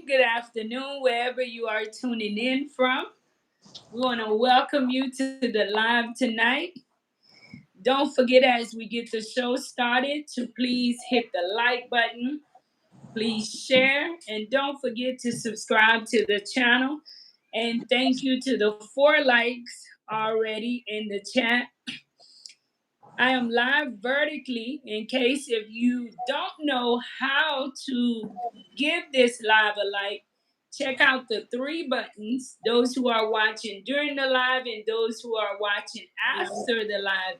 good afternoon, wherever you are tuning in from. We want to welcome you to the live tonight. Don't forget as we get the show started to please hit the like button, please share, and don't forget to subscribe to the channel. And thank you to the 4 likes already in the chat. I am live vertically in case if you don't know how to give this live a like, check out the 3 buttons. Those who are watching during the live and those who are watching after the live,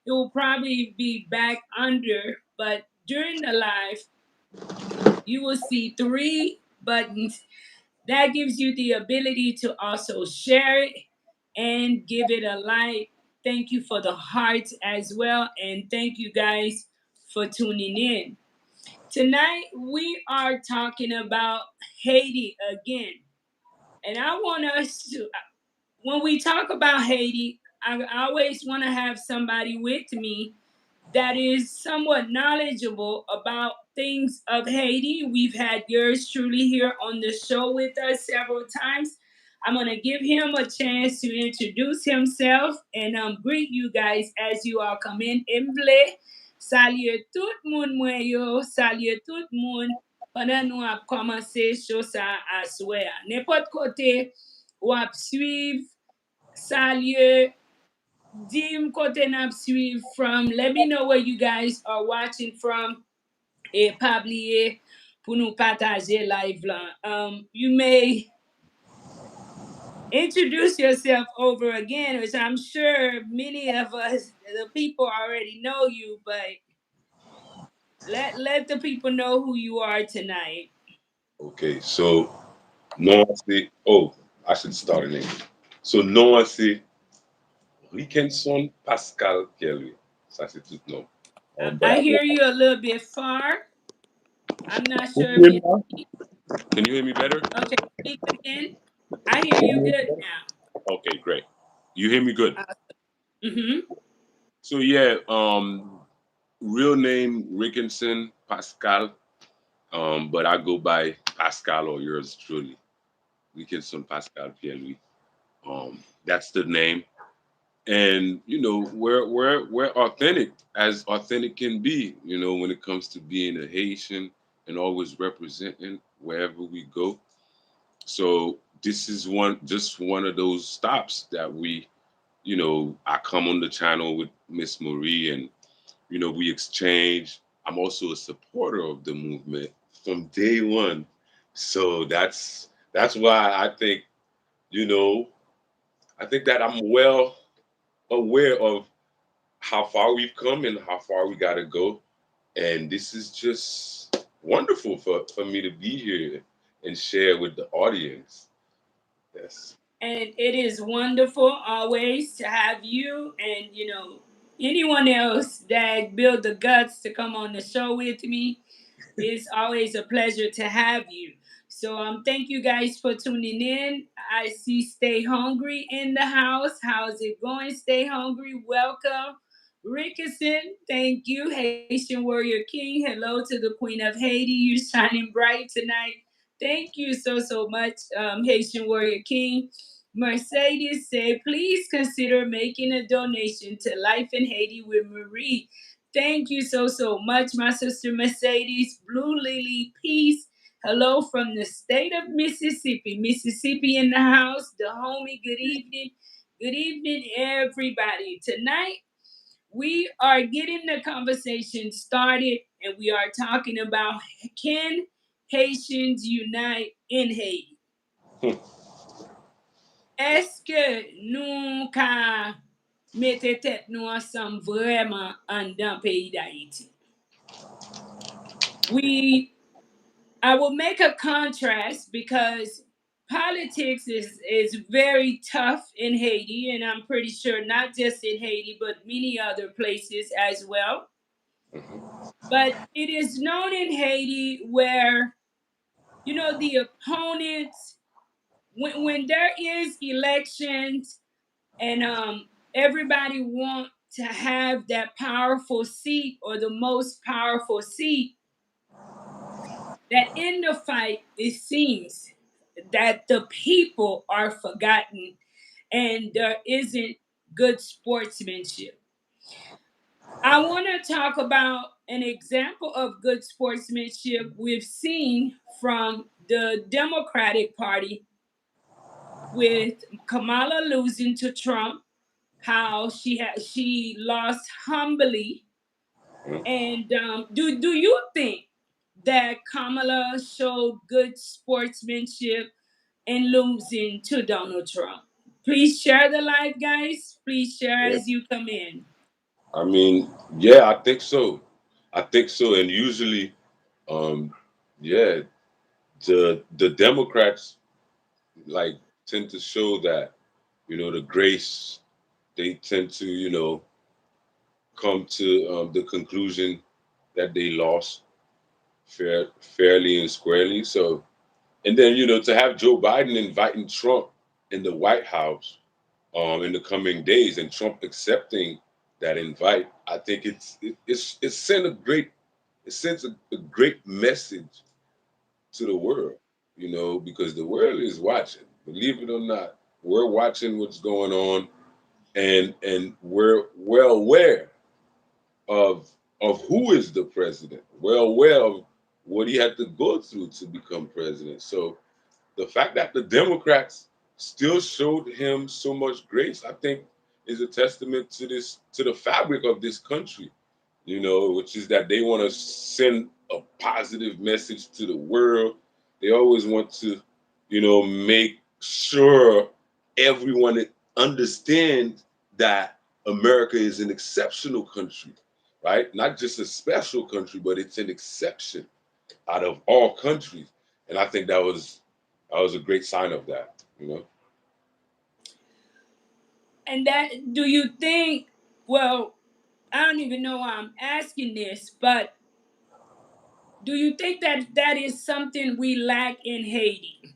it will probably be back under, but during the live, you will see 3 buttons. That gives you the ability to also share it and give it a like. Thank you for the hearts as well. And thank you guys for tuning in. Tonight, we are talking about Haiti again. And I want us to, when we talk about Haiti, I always want to have somebody with me that is somewhat knowledgeable about things of Haiti. We've had yours truly here on the show with us several times. I'm going to give him a chance to introduce himself and greet you guys as you all come in. Emble, salut tout moun mwen yo, salut tout moun. Pendant nous avons commencé show ça à souhait. N'importe côté ou ap suivre, salut. Dim kote nap suiv from. Let me know where you guys are watching from. Et pabliye pour nous partager live là. You may introduce yourself over again, which I'm sure many of us, the people already know you, but let the people know who you are tonight. Okay, so non c'est oh, I should start in English. So non c'est Rickenson Pascal Kelly. Ça c'est tout nom. But I I hear you a little bit far. I'm not can sure you if hear you me now? Can you hear me better? okay. Speak again. I hear you good now. Okay, great. You hear me good. Mm-hmm. So yeah, real name Rickenson Pascal. But I go by Pascal or yours truly. Rickenson Pascal Pierre. That's the name. And we're authentic as authentic can be, when it comes to being a Haitian and always representing wherever we go. So this is one of those stops that I come on the channel with Miss Marie, and we exchange. I'm also a supporter of the movement from day one. So that's why you know I think that I'm well aware of how far we've come and how far we got to go. And this is just wonderful for me to be here and share with the audience. Yes. And it is wonderful always to have you and anyone else that build the guts to come on the show with me. It's always a pleasure to have you. So thank you guys for tuning in. I see Stay Hungry in the house. How's it going? Stay Hungry. Welcome. Rickerson, thank you. Haitian Warrior King, hello to the Queen of Haiti. You're shining bright tonight. Thank you so much, Haitian Warrior King. Mercedes said, please consider making a donation to Life in Haiti with Marie. Thank you so much, my sister Mercedes. Blue Lily, peace. Hello from the state of Mississippi. Mississippi in the house. The homie, good evening. Good evening, everybody. Tonight, we are getting the conversation started and we are talking about can Haitians unite in Haiti? Est-ce que nous ka mette tête nous ensemble vraiment en dans pays d'Haïti? I will make a contrast because politics is very tough in Haiti, and I'm pretty sure not just in Haiti but many other places as well. But it is known in Haiti where the opponents, when there is elections and everybody want to have that powerful seat or the most powerful seat, that in the fight, it seems that the people are forgotten and there isn't good sportsmanship. I want to talk about an example of good sportsmanship we've seen from the Democratic Party with Kamala losing to Trump, how she lost humbly. Mm. And do you think that Kamala showed good sportsmanship in losing to Donald Trump? Please share the live, guys. Please share Yeah. as you come in. I mean, yeah, I think so. I think so. And usually, um, yeah, the Democrats like tend to show that, the grace. They tend to, come to the conclusion that they lost fairly and squarely. So, and then, to have Joe Biden inviting Trump in the White House in the coming days, and Trump accepting that invite, I think it's sent a great it sends a great message to the world, because the world is watching. Believe it or not, we're watching what's going on, and we're well aware of who is the president, well aware of what he had to go through to become president. So the fact that the Democrats still showed him so much grace, I think, is a testament to the fabric of this country, which is that they want to send a positive message to the world. They always want to, make sure everyone understands that America is an exceptional country, right? Not just a special country, but it's an exception out of all countries. And I think that was a great sign of that. And that, do you think, well, I don't even know why I'm asking this, but do you think that that is something we lack in Haiti?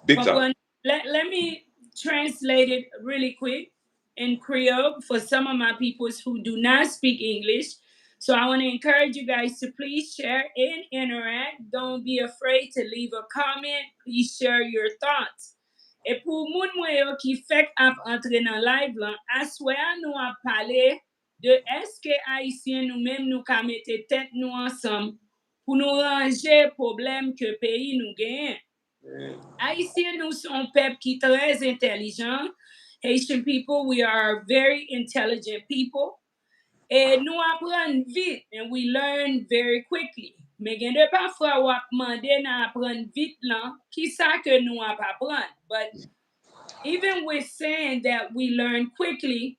Big time. Papa, let me translate it really quick in Creole for some of my peoples who do not speak English. So I want to encourage you guys to please share and interact. Don't be afraid to leave a comment. Please share your thoughts. Et pour moun mwen yo ki fek ap entre nan live lan, aswe a nou ap pale de eske Haitien nou menm nou ka mette tet nou ansam pou nou range problem ke peyi nou genyen. Haïtiens, nous sommes peuple qui très intelligent. Haitian people, we are very intelligent people. Et nous apprenons vite, and we learn very quickly. Mais gen de parfois ou ap mande nan apprendre vite lan, ki sa ke nou ap apprendre. But even with saying that we learn quickly,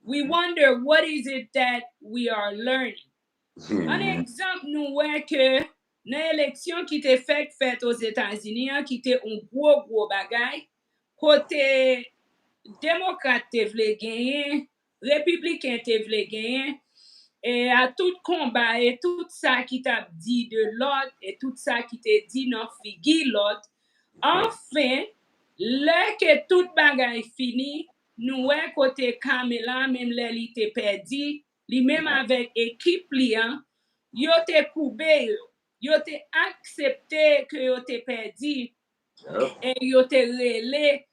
we wonder what is it that we are learning. An Mhm. ekzamp nou wè ke nan eleksyon ki te fet os Etats-Unis ki te un gwo bagay, kote demokrat te vle genyen, republiken te vle genyen, e a tout komba, e tout sa ki tap di de lot, e tout sa ki te di nan figi lot, enfin, lè ke tout bagay fini, nou wè kote Kamela, mèm lè li te perdi, li mèm avèk ekip li yo te koube yo te aksepte ke yo te perdi Yep. e yo te rele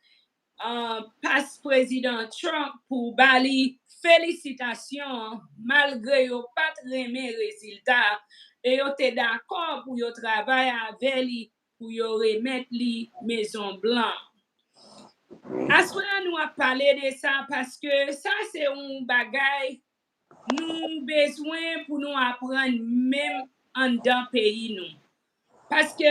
pas prezident Trump pou bali felicitasyon malgre yo pat reme rezultat e yo te d'akor pou yo travay ave li pou yo remet li Maison Blanc. Aswa nou a pale de sa paske sa se un bagay nou bezwen pou nou apren mèm an dan peyi nou. Paske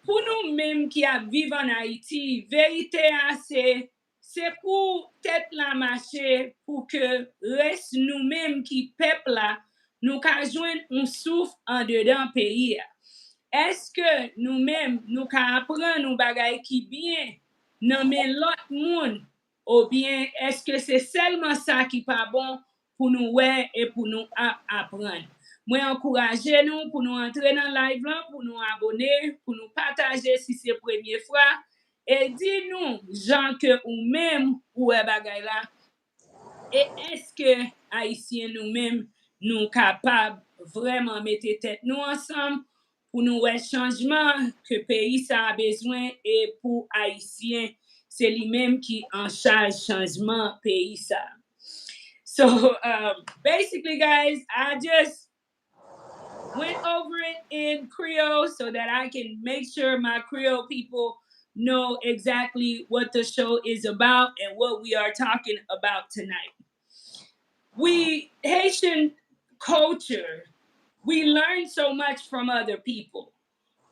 pou nou mèm ki ap viv an Haiti, verite a se pou tèt la mache pou ke res nou mèm ki pep la nou ka jwen un souf an dedan peyi a. Eske nou mèm nou ka apren nou bagay ki bien nan men lot moun ou bien eske se selman sa ki pa bon pou nou wè et pou nou apprendre. Moi, encourager nous pour nous entrer dans live là, pour nous abonner, pour nous partager si c'est la première fois. Et dis-nous, gens que ou même ou bagay là, et est-ce que Haïtiens nous-mêmes nous capables vraiment mettre tête nous ensemble pou nou wè chanjman ke peyi sa a bezwen e pou Haitien, se li menm ki an charge chanjman peyi sa. So basically, guys, I just went over it in Creole so that I can make sure my Creole people know exactly what the show is about and what we are talking about tonight. We, Haitian culture, we learn so much from other people.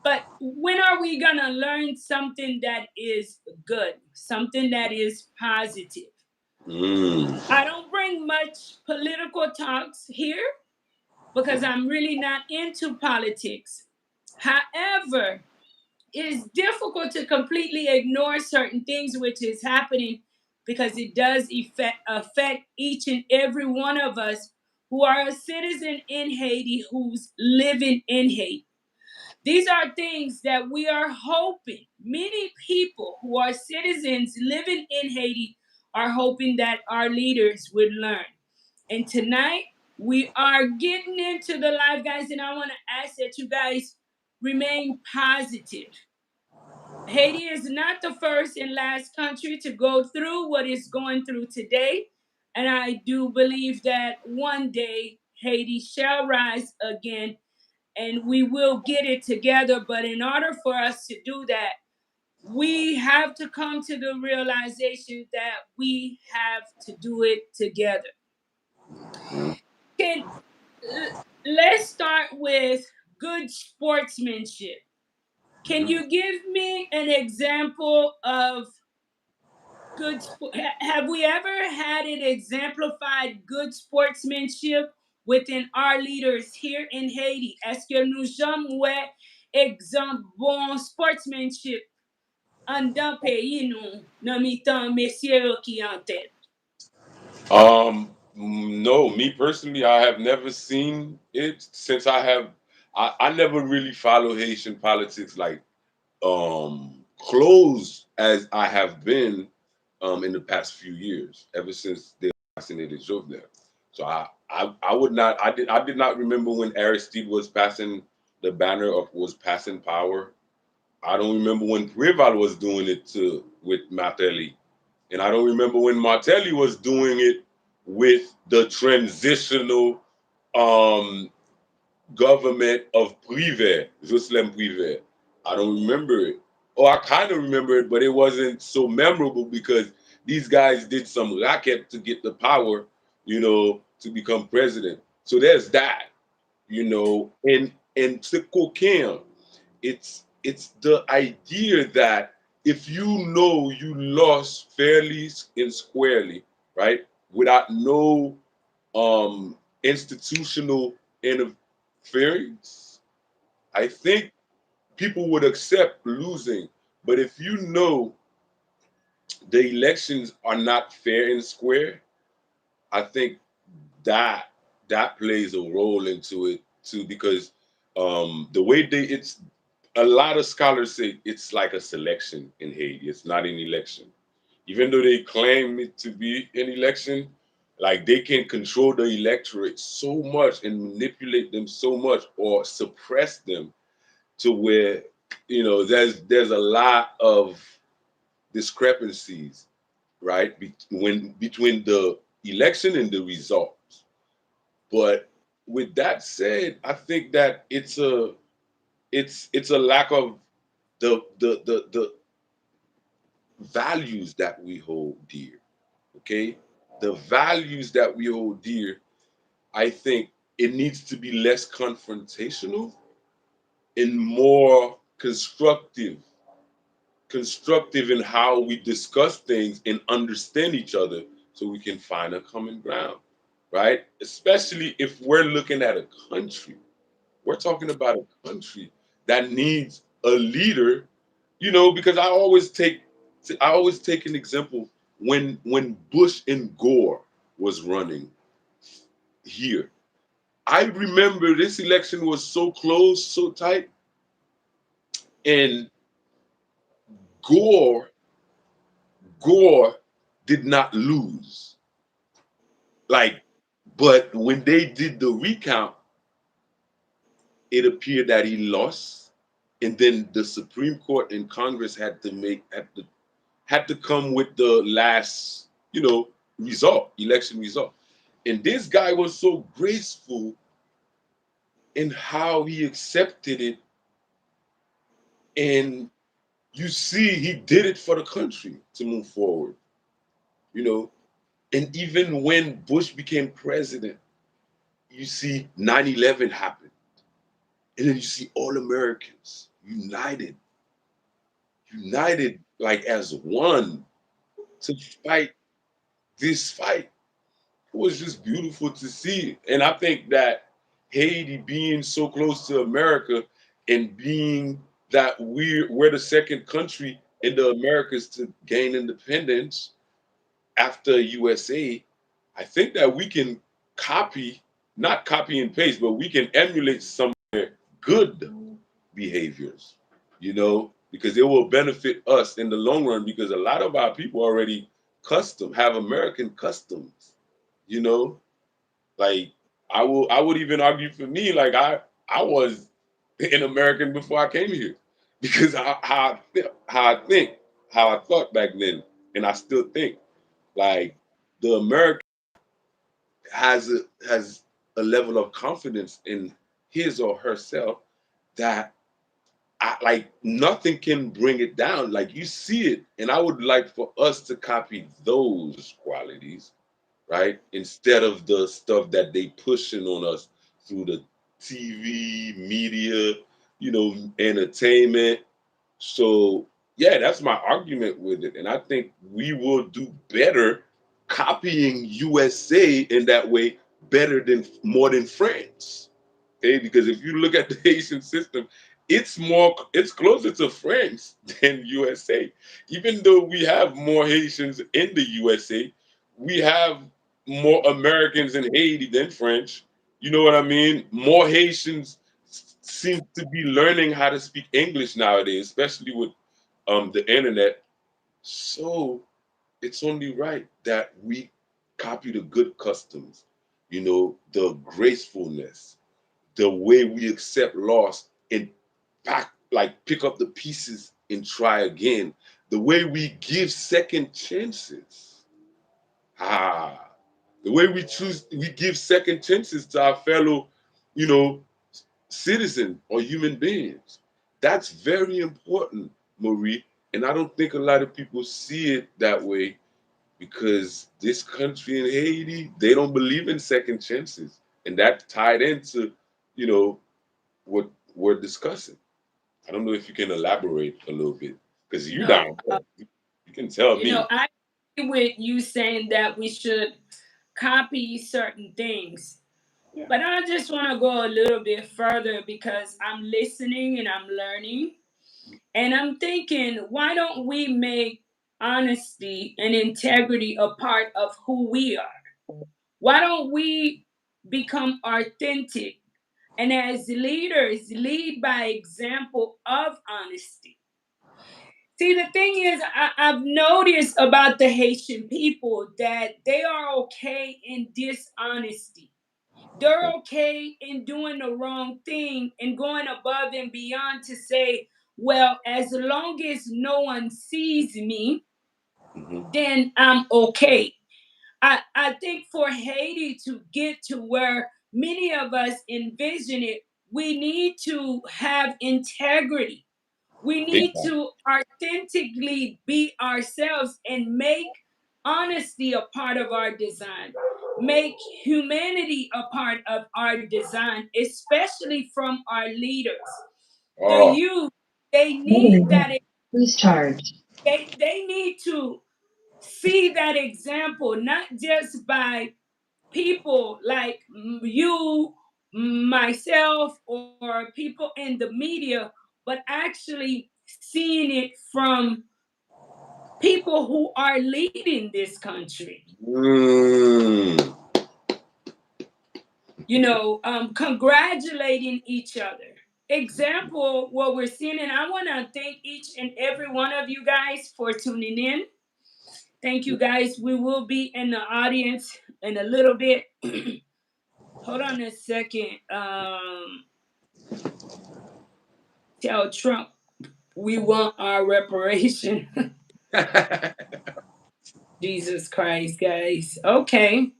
But when are we going to learn something that is good, something that is positive? Mm. I don't bring much political talks here because I'm really not into politics. However, it is difficult to completely ignore certain things which is happening because it does affect each and every one of us who are a citizen in Haiti, who's living in Haiti. These are things that we are hoping many people who are citizens living in Haiti are hoping that our leaders would learn. And tonight, we are getting into the live, guys, and I want to ask that you guys remain positive. Haiti is not the first and last country to go through what it's going through today. And I do believe that one day Haiti shall rise again and we will get it together. But in order for us to do that, we have to come to the realization that we have to do it together. Can let's start with good sportsmanship. Can you give me an example of have we ever had it exemplified good sportsmanship within our leaders here in Haiti? Est-ce que nous jamais ouais exemple bon sportsmanship en dans pays nous dans mi-temps messieurs qui en tête? No, me personally, I have never seen it since I never really follow Haitian politics like close as I have been in the past few years, ever since they assassinated Jovenel. So I did not remember when Aristide was passing the banner of was passing power. I don't remember when Preval was doing it to with Martelly. And I don't remember when Martelli was doing it with the transitional um, government of Privé, Jocelyn Privé. I don't remember it. Oh, I kind of remember it, but it wasn't so memorable because these guys did some racket to get the power, to become president. So there's that, and to cocaine, it's the idea that if you know you lost fairly and squarely, right, without no institutional interference, I think people would accept losing. But if you know the elections are not fair and square, I think that that plays a role into it too, because the way it's a lot of scholars say it's like a selection in Haiti. It's not an election. Even though they claim it to be an election, like they can control the electorate so much and manipulate them so much or suppress them to where there's a lot of discrepancies, right, between the election and the results. But with that said, I think that it's a lack of the values that we hold dear. Okay, the values that we hold dear. I think it needs to be less confrontational and more constructive in how we discuss things and understand each other so we can find a common ground, right? Especially if we're looking at a country. We're talking about a country that needs a leader, because I always take an example when Bush and Gore was running here. I remember this election was so close, so tight, and Gore Gore did not lose. Like, but when they did the recount, it appeared that he lost, and then the Supreme Court and Congress had to come with the last, election result. And this guy was so graceful in how he accepted it, and you see he did it for the country to move forward, you know. And even when Bush became president, you see 9/11 happen, and then you see all Americans united like as one to fight this fight. It was just beautiful to see. And I think that Haiti being so close to America and being that we're the second country in the Americas to gain independence after USA, I think that we can copy, not copy and paste, but we can emulate some good behaviors, because it will benefit us in the long run because a lot of our people already have American customs, you know. Like I would even argue for me, like I was an American before I came here because how I thought back then, and I still think like the American has a level of confidence in his or herself that like nothing can bring it down. Like you see it, and I would like for us to copy those qualities, right? Instead of the stuff that they pushing on us through the TV, media, entertainment. So yeah, that's my argument with it. And I think we will do better copying USA in that way better than more than France. Okay, because if you look at the Haitian system, it's closer to France than USA. Even though we have more Haitians in the USA, we have more Americans in Haiti than French. You know what I mean? More Haitians seem to be learning how to speak English nowadays, especially with the internet. So it's only right that we copy the good customs, the gracefulness, the way we accept loss and pick up the pieces and try again, the way we give second chances. Ah, the way we give second chances to our fellow, you know, citizen or human beings. That's very important, Marie. And I don't think a lot of people see it that way because this country in Haiti, they don't believe in second chances. And that tied into, you know, what we're discussing. I don't know if you can elaborate a little bit because you No, down there. You can tell me. I agree with you saying that we should copy certain things. Yeah. But I just want to go a little bit further because I'm listening and I'm learning. And I'm thinking, why don't we make honesty and integrity a part of who we are? Why don't we become authentic and as leaders lead by example of honesty? See, the thing is, I've noticed about the Haitian people that they are okay in dishonesty. They're okay in doing the wrong thing and going above and beyond to say, well, as long as no one sees me, Hmm. then I'm okay. I think for Haiti to get to where many of us envision it, we need to have integrity. We Big need time. to authentically be ourselves and make honesty a part of our design. Make humanity a part of our design, especially from our leaders. The Oh, youth, they Battery need that. ready. Please charge. They need to see that example, not just by people like you, myself, or people in the media, but actually seeing it from people who are leading this country. mm, Congratulating each other. Example, what we're seeing, and I want to thank each and every one of you guys for tuning in. Thank you guys. We will be in the audience in a little bit. Hold on a second. Tell Trump we want our reparation. Jesus Christ, guys. Okay.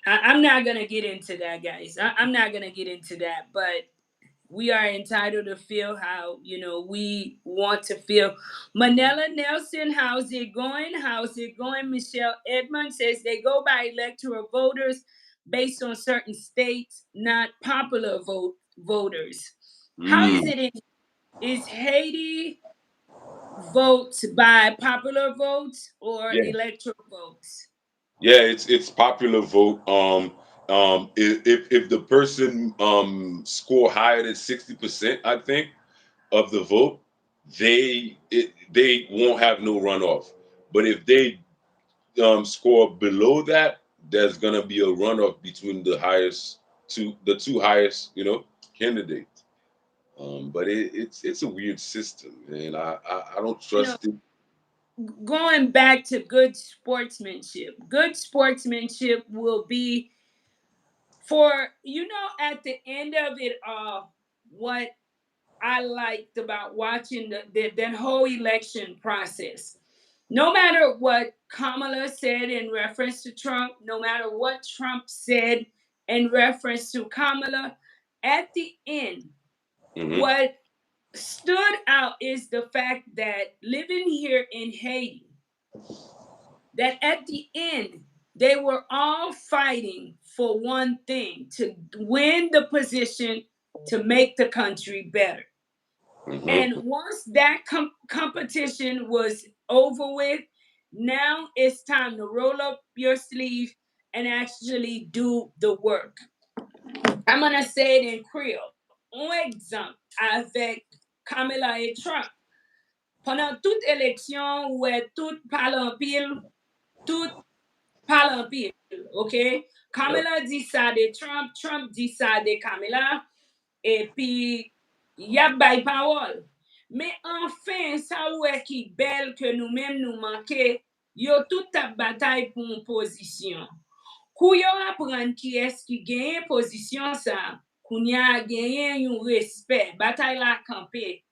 I'm not gonna get into that, guys. I'm not gonna get into that, but we are entitled to feel how we want to feel. Manila Nelson, how's it going? How's it going? Michelle Edmond says they go by electoral voters based on certain states, not popular voters. How is Mm, it in is Haiti votes by popular votes or yeah, electoral votes? yeah, it's popular vote. If the person score higher than 60%, I think, of the vote, they won't have no runoff. But if they score below that, there's gonna be a runoff between the two highest, candidates. But it's a weird system, and I don't You know, trust it. going back to good sportsmanship. Good sportsmanship will be for at the end of it all, what I liked about watching that whole election process. No matter what Kamala said in reference to Trump, no matter what Trump said in reference to Kamala, at the end, Hmm. what stood out is the fact that living here in Haiti, that at the end, they were all fighting for one thing: to win the position to make the country better. Hmm. And once that competition was over with, now it's time to roll up your sleeve and actually do the work. I'm going to say it in Creole. Un exemple avec Kamala et Trump. Pendant toute élection, ouais, tout parle en pile, tout parle en pile, OK? Yep. Kamala dit ça de Trump, Trump dit ça de Kamala, et puis, y a bay parole. Mais enfin, ça ouais qui belle que nous-mêmes nous manquons, yo tout a bataille pour une position. Kou yo apprend qui est-ce qui gagne position ça, kou y a gagné un respect, bataille la campé.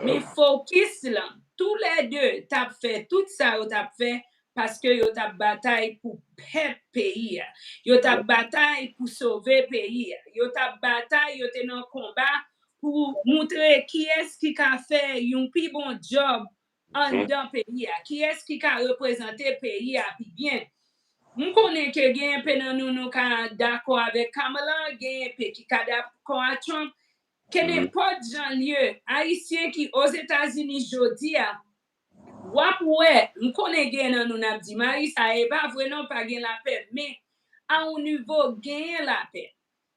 Mais Yep. focus là, tous les deux, t'as fait tout ça, ou t'as fait parce que yo t'a bataille pour peuple pays. Yo t'a Yep. bataille pour sauver pays. Yo t'a bataille, yo t'es dans combat pour montrer qui est-ce qui a fait un plus bon job en Mhm. dans pays. Qui est-ce qui a représenté pays puis bien. Nous connaissons que gen pe nan nous ka d'accord avec Kamala, gen pe qui ka d'accord avec Trump, que Mhm. n'importe Jean lieu haïtien qui aux États-Unis jodi a wap ouais m'konne gen nan nou n'a dit Marie ça est pas vraiment pas gen la paix mais à un niveau gen la paix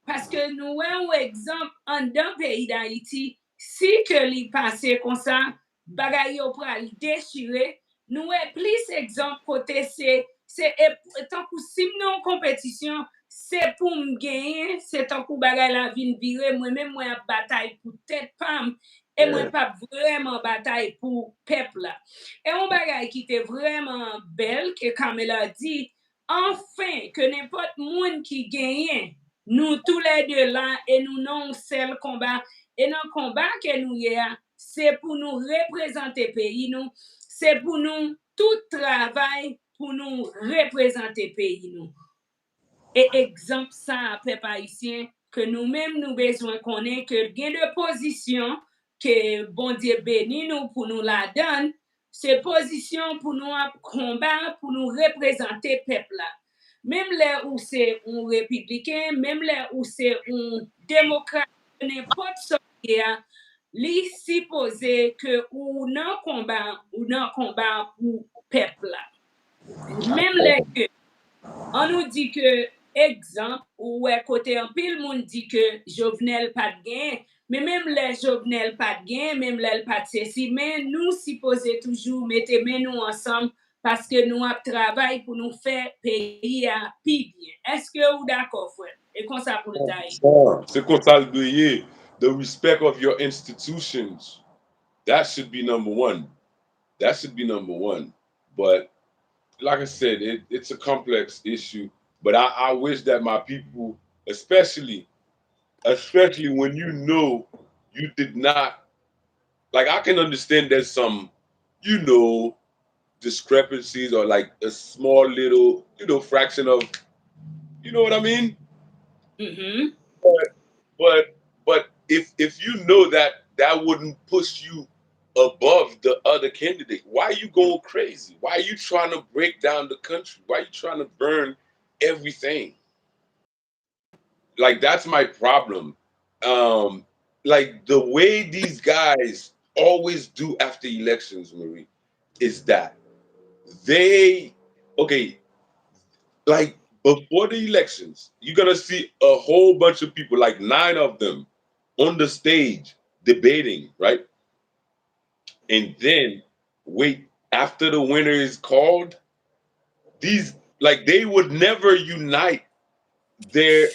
parce que nous avons un exemple en d'un pays d'Haïti si que li passé comme ça bagay yo pral déchirer nous avons plus exemple côté c'est tant que si nous en compétition c'est pour me gagner c'est tant que bagay la vin virer moi même moi bataille pour tête femme et moi Yeah. pas vraiment bataille pour peuple là et un bagay qui était vraiment belle que Kamela dit enfin que n'importe monde qui gagne nous tous les deux là et nous non seul combat et dans combat que nous y a c'est pour nous représenter pays nous c'est pour nous tout travail pour nous représenter pays nous et exemple ça peuple haïtien que nous-mêmes nous besoin connaître que gain de position que bon Dieu bénit nous pour nous la donne c'est position pour nous combat pour nous représenter peuple là même là où c'est un républicain même là où c'est un démocrate n'importe ce qui est li supposé que ou non combat pour peuple là même là que on nous dit que, exemple, ou côté un pile monde dit que Jovenel pas de gain, mais même les Jovenel pas de gain, même les pas de ceci, mais nous supposons toujours mettre nous ensemble parce que nous avons travaillé pour nous faire pays à plus bien. Est-ce que vous d'accord, frère? Et comme ça pour le taille. C'est comme ça le doyer. The respect of your institutions. That should be number one. That should be number one. But like I said, it's a complex issue. But I wish that my people, especially especially when you know you did not. Like I can understand there's some, you know, discrepancies or like a small little, fraction of, you know what I mean? Mm-hmm. But but if you know that that wouldn't push you above the other candidate, why are you going crazy? Why are you trying to break down the country? Why are you trying to burn everything? Like that's my problem. Um, like the way these guys always do after elections, Marie, is that they okay, like before the elections, you're gonna see a whole bunch of people, like 9 of them, on the stage debating, right? And then wait, after the winner is called, these like they would never unite their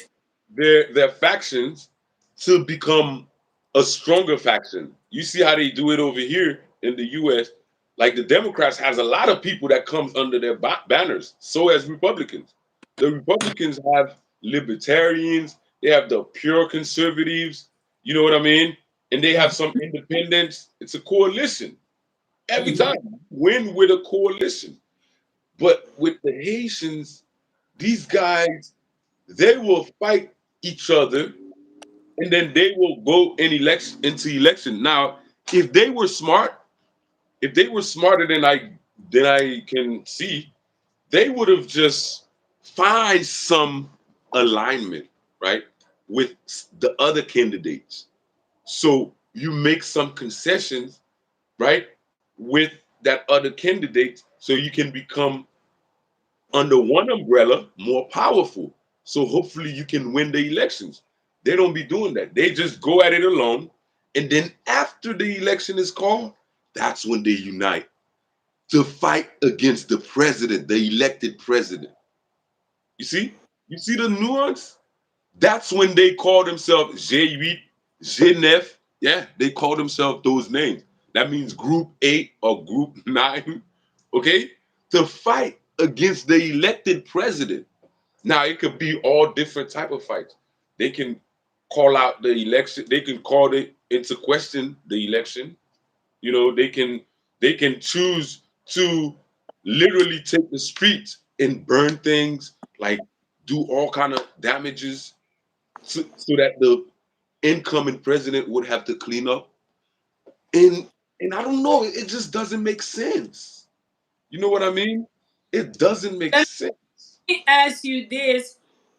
their factions to become a stronger faction. You see how they do it over here in the US. Like the Democrats has a lot of people that comes under their banners. So as Republicans. The Republicans have libertarians, they have the pure conservatives, you know what I mean? And they have some independents. It's a coalition. Every Mm-hmm. time win with a coalition. But with the Haitians, these guys, they will fight each other and then they will go into election. Now, if they were smart, if they were smarter than I can see, they would have just find some alignment, right, with the other candidates. So you make some concessions, right, with that other candidate, so you can become under one umbrella more powerful. So hopefully you can win the elections. They don't be doing that. They just go at it alone. And then after the election is called, that's when they unite to fight against the president, the elected president. You see? You see the nuance? That's when they call themselves G8, G9. Yeah, they call themselves those names. That means Group 8 or Group 9, okay? To fight against the elected president. Now it could be all different type of fights. They can call out the election. They can call it into question the election. They can choose to literally take the streets and burn things, like do all kind of damages, so that the incoming president would have to clean up. And and I don't know. It just doesn't make sense. You know what I mean? It doesn't make Let sense. me ask you this.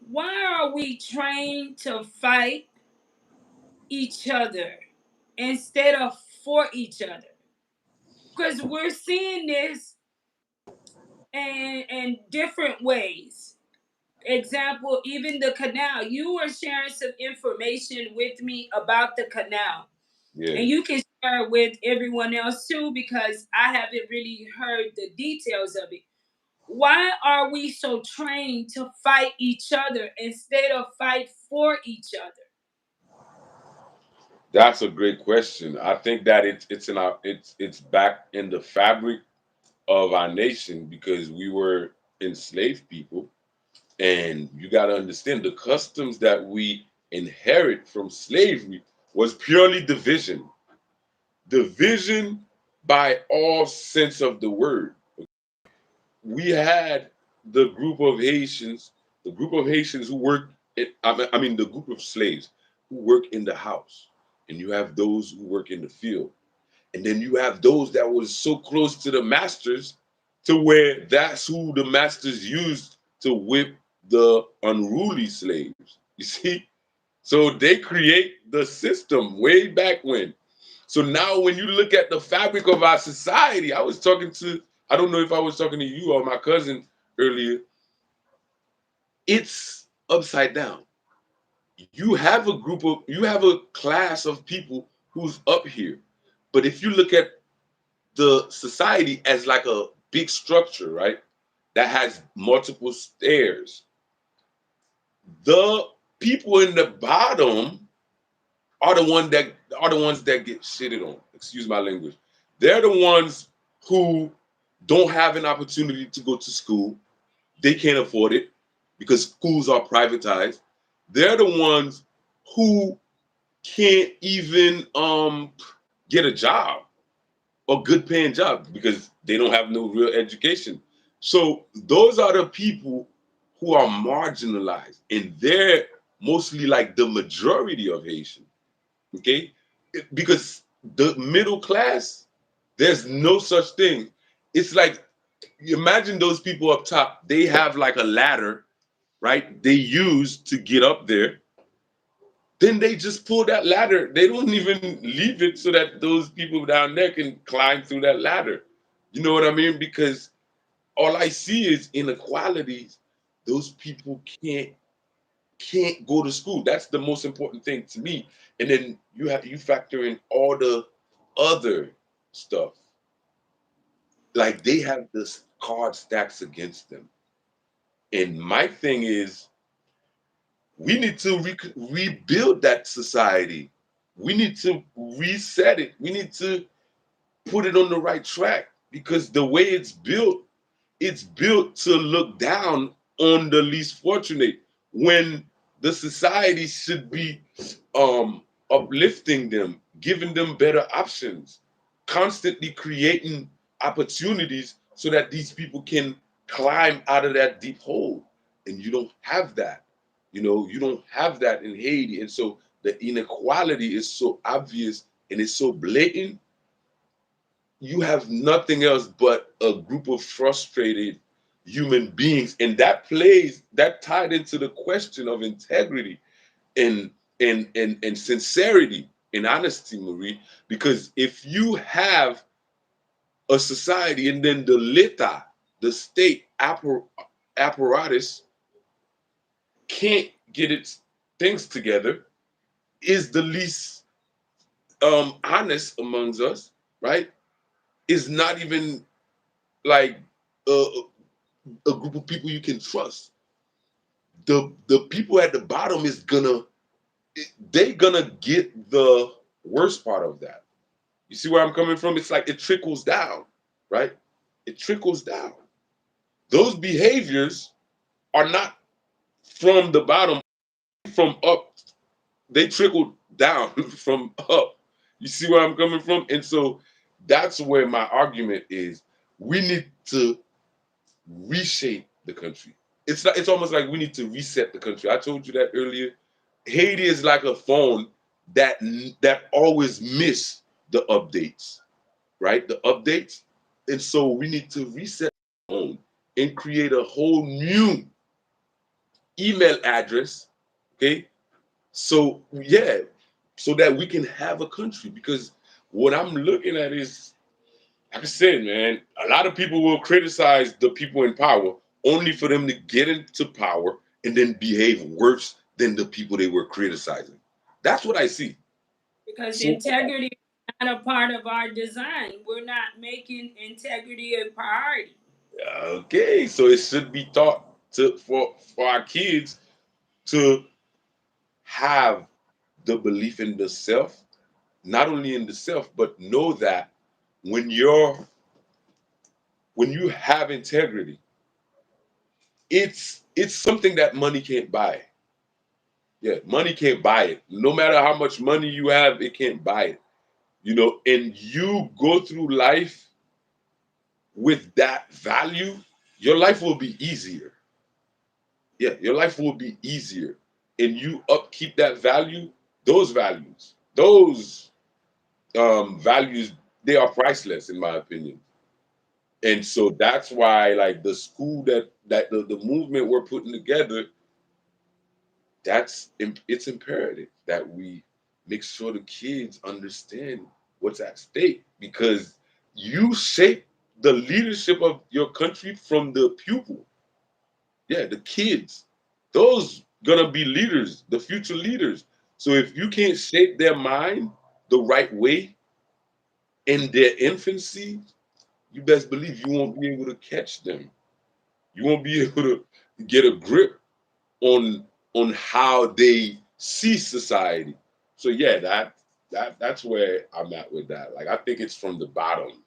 Why are we trained to fight each other instead of for each other? Because we're seeing this in different ways. Example, even the canal. You were sharing some information with me about the canal. Yeah. And you can share it with everyone else too, because I haven't really heard the details of it. Why are we so trained to fight each other instead of fight for each other? That's a great question. I think that it's back in the fabric of our nation because we were enslaved people, and you got to understand the customs that we inherit from slavery was purely division, division by all sense of the word. We had the group of Haitians who worked. I mean, the group of slaves who work in the house, and you have those who work in the field. And then you have those that was so close to the masters to where that's who the masters used to whip the unruly slaves. You see? So they create the system way back when. So now when you look at the fabric of our society, I don't know if I was talking to you or my cousin earlier, it's upside down. You have a class of people who's up here. But if you look at the society as like a big structure, right? That has multiple stairs. The people in the bottom are the ones that get shitted on. Excuse my language. They're the ones who don't have an opportunity to go to school. They can't afford it because schools are privatized. They're the ones who can't even get a job, a good paying job, because they don't have no real education. So those are the people who are marginalized, and they're mostly like the majority of Haitian. Okay, because the middle class, there's no such thing. It's like, imagine those people up top. They have like a ladder, right? They use to get up there. Then they just pull that ladder. They don't even leave it so that those people down there can climb through that ladder. You know what I mean? Because all I see is inequalities. Those people can't go to school. That's the most important thing to me. And then you factor in all the other stuff. Like they have this card stacks against them. And my thing is, we need to rebuild that society. We need to reset it. We need to put it on the right track, because the way it's built to look down on the least fortunate, when the society should be uplifting them, giving them better options, constantly creating opportunities so that these people can climb out of that deep hole. And you don't have that. You don't have that in Haiti. And so the inequality is so obvious and it's so blatant. You have nothing else but a group of frustrated human beings, and that tied into the question of integrity and and sincerity and honesty, Marie. Because if you have a society and then the lita, the state apparatus, can't get its things together, is the least honest amongst us, right? Is not even like a, a group of people you can trust. The people at the bottom is they gonna get the worst part of that. You see where I'm coming from? It's like it trickles down, right? It trickles down. Those behaviors are not from the bottom, from up. They trickle down from up. You see where I'm coming from? And so that's where my argument is. We need to reshape the country. It's almost like we need to reset the country. I told you that earlier. Haiti is like a phone that that always miss the updates, right? The updates. And so we need to reset the phone and create a whole new email address, okay? So yeah, so that we can have a country. Because what I'm looking at is, like I said, man, a lot of people will criticize the people in power only for them to get into power and then behave worse than the people they were criticizing. That's what I see. Because So integrity is not a part of our design. We're not making integrity a priority. okay, so it should be taught to for our kids to have the belief in the self, not only in the self, but know that when you're when you have integrity, it's something that money can't buy. Yeah, money can't buy it. No matter how much money you have, it can't buy it. And you go through life with that value, your life will be easier. Yeah, your life will be easier. And you upkeep that value, those values, they are priceless in my opinion. And so that's why, like, the school that the movement we're putting together, it's imperative that we make sure the kids understand what's at stake, because you shape the leadership of your country from the pupil. Yeah, the kids, those gonna be leaders, the future leaders. So if you can't shape their mind the right way in their infancy, you best believe you won't be able to catch them. You won't be able to get a grip on how they see society. So yeah, that's where I'm at with that. Like, I think it's from the bottom.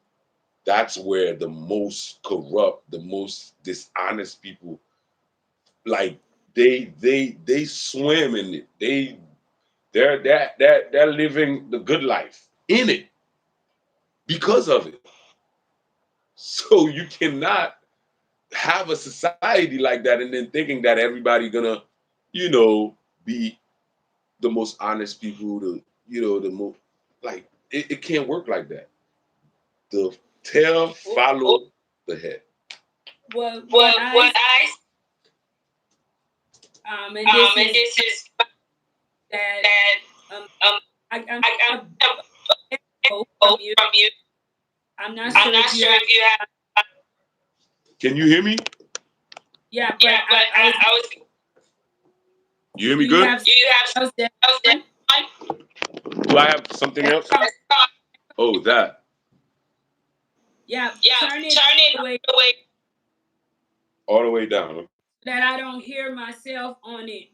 That's where the most corrupt, the most dishonest people, like, they swim in it. they're living the good life in it because of it. So you cannot have a society like that and then thinking that everybody gonna, you know, be the most honest people, the most like it can't work like that. The tail follow the head. What I and this And is this is that that um um I'm I a got echo from hope you. from you. I'm not I'm sure not if you sure have. if you have. Can you hear me? Yeah, but Yeah, but I was. I was. You hear Do me you good? have Do you have something else that something on? else? Do I have something else? Echo. Oh, that. Yeah, Yeah, turn it turn it the way all the way down. that I don't hear myself on it.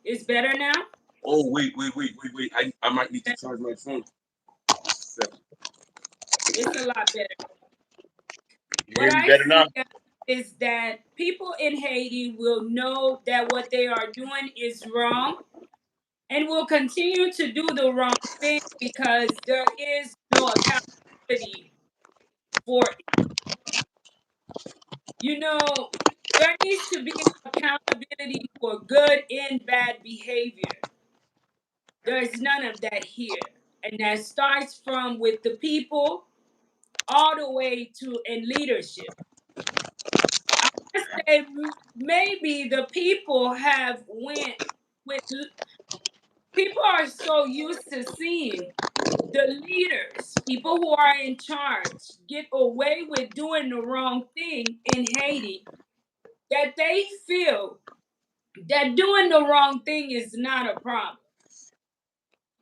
It's better now. Oh, wait. I might need to charge my phone. It's a lot better. You What hear me I better now? see is that people in Haiti will know that what they are doing is wrong and will continue to do the wrong thing because there is no accountability for it. You know, there needs to be accountability for good and bad behavior. There is none of that here. And that starts from with the people all the way to in leadership. I want to say maybe the people have went with people are so used to seeing the leaders, people who are in charge, get away with doing the wrong thing in Haiti that they feel that doing the wrong thing is not a problem.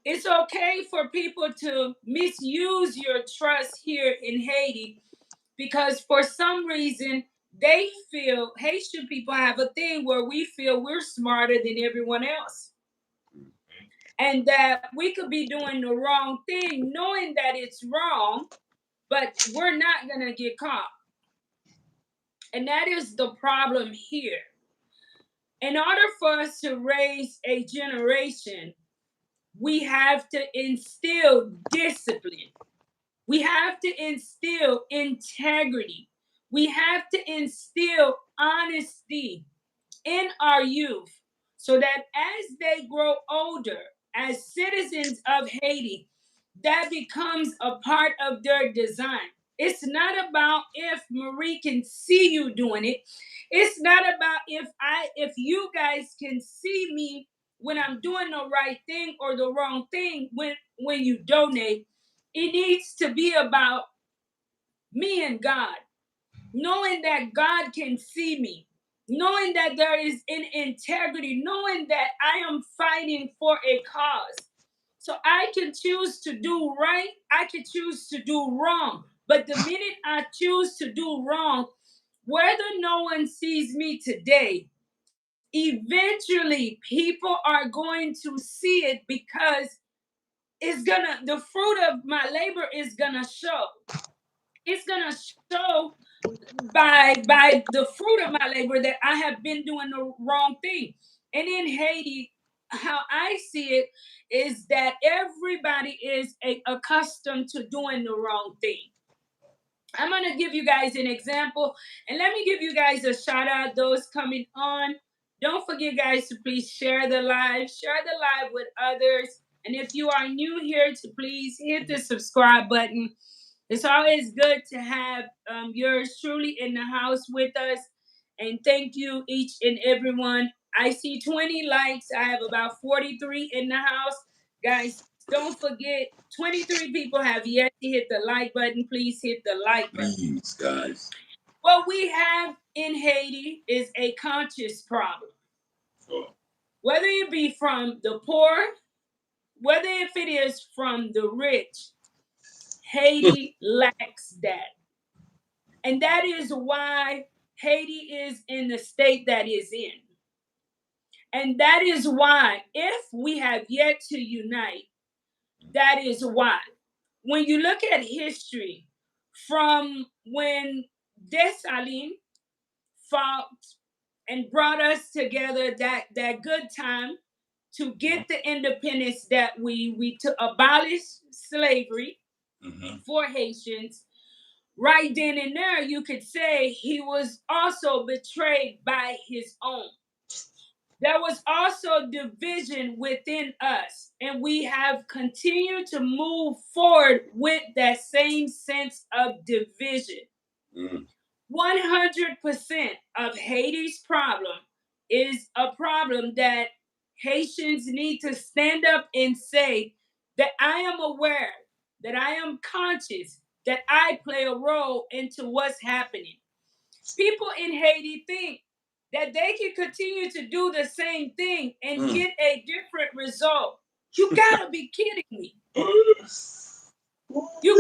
It's okay for people to misuse your trust here in Haiti because for some reason they feel Haitian people have a thing where we feel we're smarter than everyone else and that we could be doing the wrong thing knowing that it's wrong, but we're not going to get caught. And that is the problem here. In order for us to raise a generation, we have to instill discipline. We have to instill integrity. We have to instill honesty in our youth so that as they grow older, as citizens of Haiti, that becomes a part of their design. It's not about if Marie can see you doing it. It's not about if you guys can see me when I'm doing the right thing or the wrong thing when you donate. It needs to be about me and God, knowing that God can see me, knowing that there is an integrity, knowing that I am fighting for a cause. So I can choose to do right, I can choose to do wrong. But the minute I choose to do wrong, whether no one sees me today, eventually people are going to see it because the fruit of my labor is gonna show. It's gonna show by the fruit of my labor that I have been doing the wrong thing. And in Haiti, how I see it is that everybody is accustomed to doing the wrong thing. I'm going to give you guys an example and let me give you guys a shout out, those coming on. Don't forget, guys, to please share the live with others. And if you are new here, to please hit the subscribe button. It's always good to have yours truly in the house with us. And thank you, each and everyone. I see 20 likes. I have about 43 in the house. Guys, don't forget 23 people have yet to hit the like button. Please hit the like button. Please, guys. What we have in Haiti is a conscious problem. Sure. Whether it be from the poor, whether if it is from the rich, Haiti lacks that. And that is why Haiti is in the state that is in. And that is why, if we have yet to unite, that is why. When you look at history, from when Dessalines fought and brought us together, that good time, to get the independence that we to abolish slavery for Haitians. Right then and there, you could say he was also betrayed by his own. There was also division within us, and we have continued to move forward with that same sense of division. 100% of Haiti's problem is a problem that Haitians need to stand up and say that I am aware, that I am conscious, that I play a role into what's happening. People in Haiti think that they can continue to do the same thing and get a different result. You gotta be kidding me. You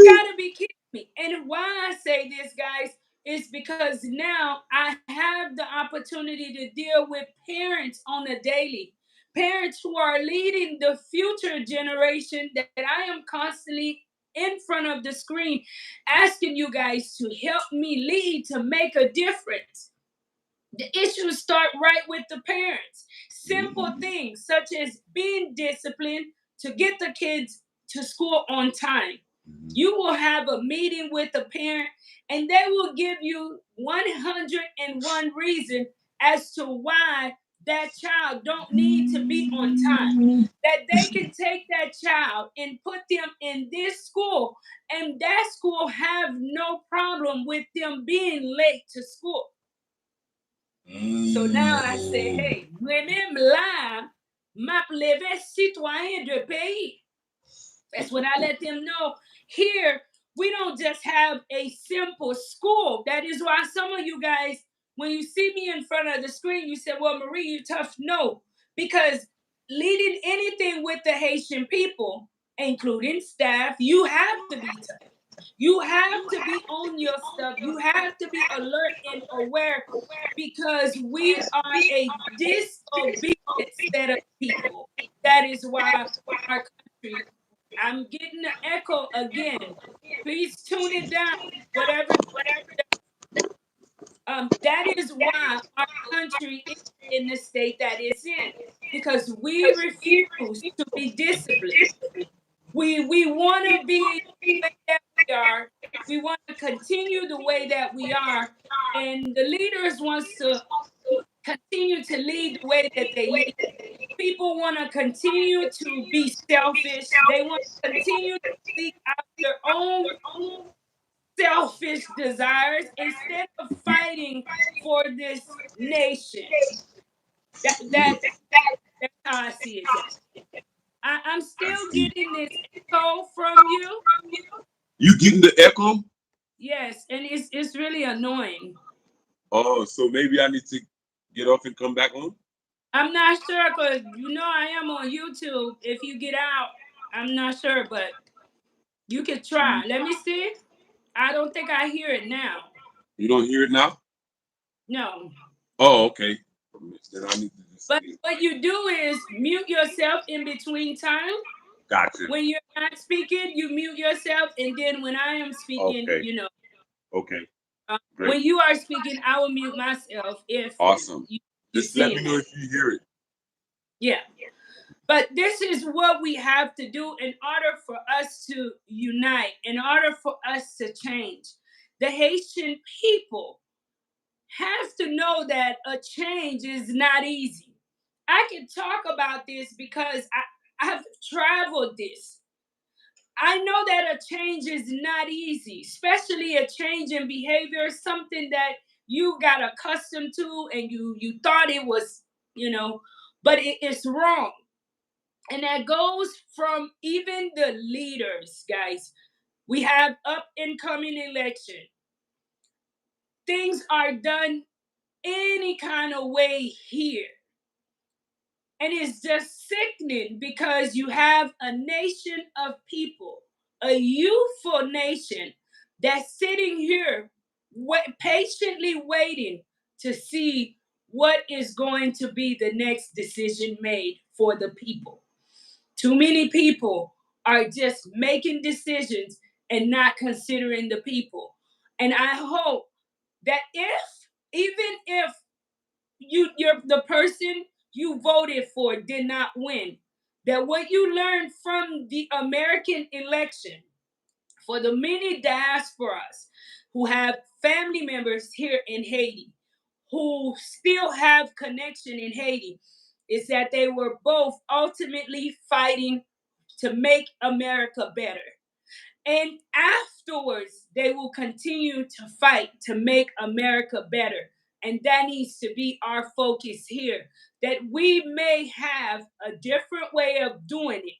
gotta be kidding me. And why I say this, guys, is because now I have the opportunity to deal with parents on a daily. Parents who are leading the future generation that I am constantly in front of the screen asking you guys to help me lead to make a difference. The issues start right with the parents. Simple things such as being disciplined to get the kids to school on time. You will have a meeting with a parent and they will give you 101 reason as to why that child don't need to be on time. That they can take that child and put them in this school and that school have no problem with them being late to school. So now I say, hey, moi-même là, m'a levé citoyen de pays. That's what I let them know. Here, we don't just have a simple school. That is why some of you guys, when you see me in front of the screen, you say, well, Marie, you tough. No, because leading anything with the Haitian people, including staff, you have to be tough. You have to be on your stuff. You have to be alert and aware because we are a disobedient set of people. That is why our country, I'm getting the echo again. Please tune it down. Whatever. That is why our country is in the state that it's in because we refuse to be disciplined. We want to be the way that we are. We want to continue the way that we are, and the leaders wants to continue to lead the way that they lead. People want to continue to be selfish. They want to continue to seek out their own selfish desires instead of fighting for this nation. That's how I see it, guys. I'm still getting this echo from you. You getting the echo? Yes, and it's really annoying. Oh, so maybe I need to get off and come back on? I'm not sure because you know I am on YouTube. If you get out, I'm not sure, but you can try. Let me see. I don't think I hear it now. You don't hear it now? No. Oh, okay. Then I need to just But what you do is mute yourself in between time. Gotcha. When you're not speaking, you mute yourself, and then when I am speaking, Okay. Okay. Great. when you are speaking, I will mute myself if Awesome. you Just let see me it. know if you hear it. Yeah. But this is what we have to do in order for us to unite, in order for us to change. The Haitian people have to know that a change is not easy. I can talk about this because I've traveled this. I know that a change is not easy, especially a change in behavior, something that you got accustomed to and you thought it was, but it's wrong. And that goes from even the leaders, guys. We have up and coming election. Things are done any kind of way here. And it's just sickening because you have a nation of people, a youthful nation that's sitting here patiently waiting to see what is going to be the next decision made for the people. Too many people are just making decisions and not considering the people. And I hope that even if you're the person you voted for did not win. That what you learned from the American election, for the many diasporas who have family members here in Haiti, who still have connection in Haiti, is that they were both ultimately fighting to make America better. And afterwards, they will continue to fight to make America better. And that needs to be our focus here. That we may have a different way of doing it.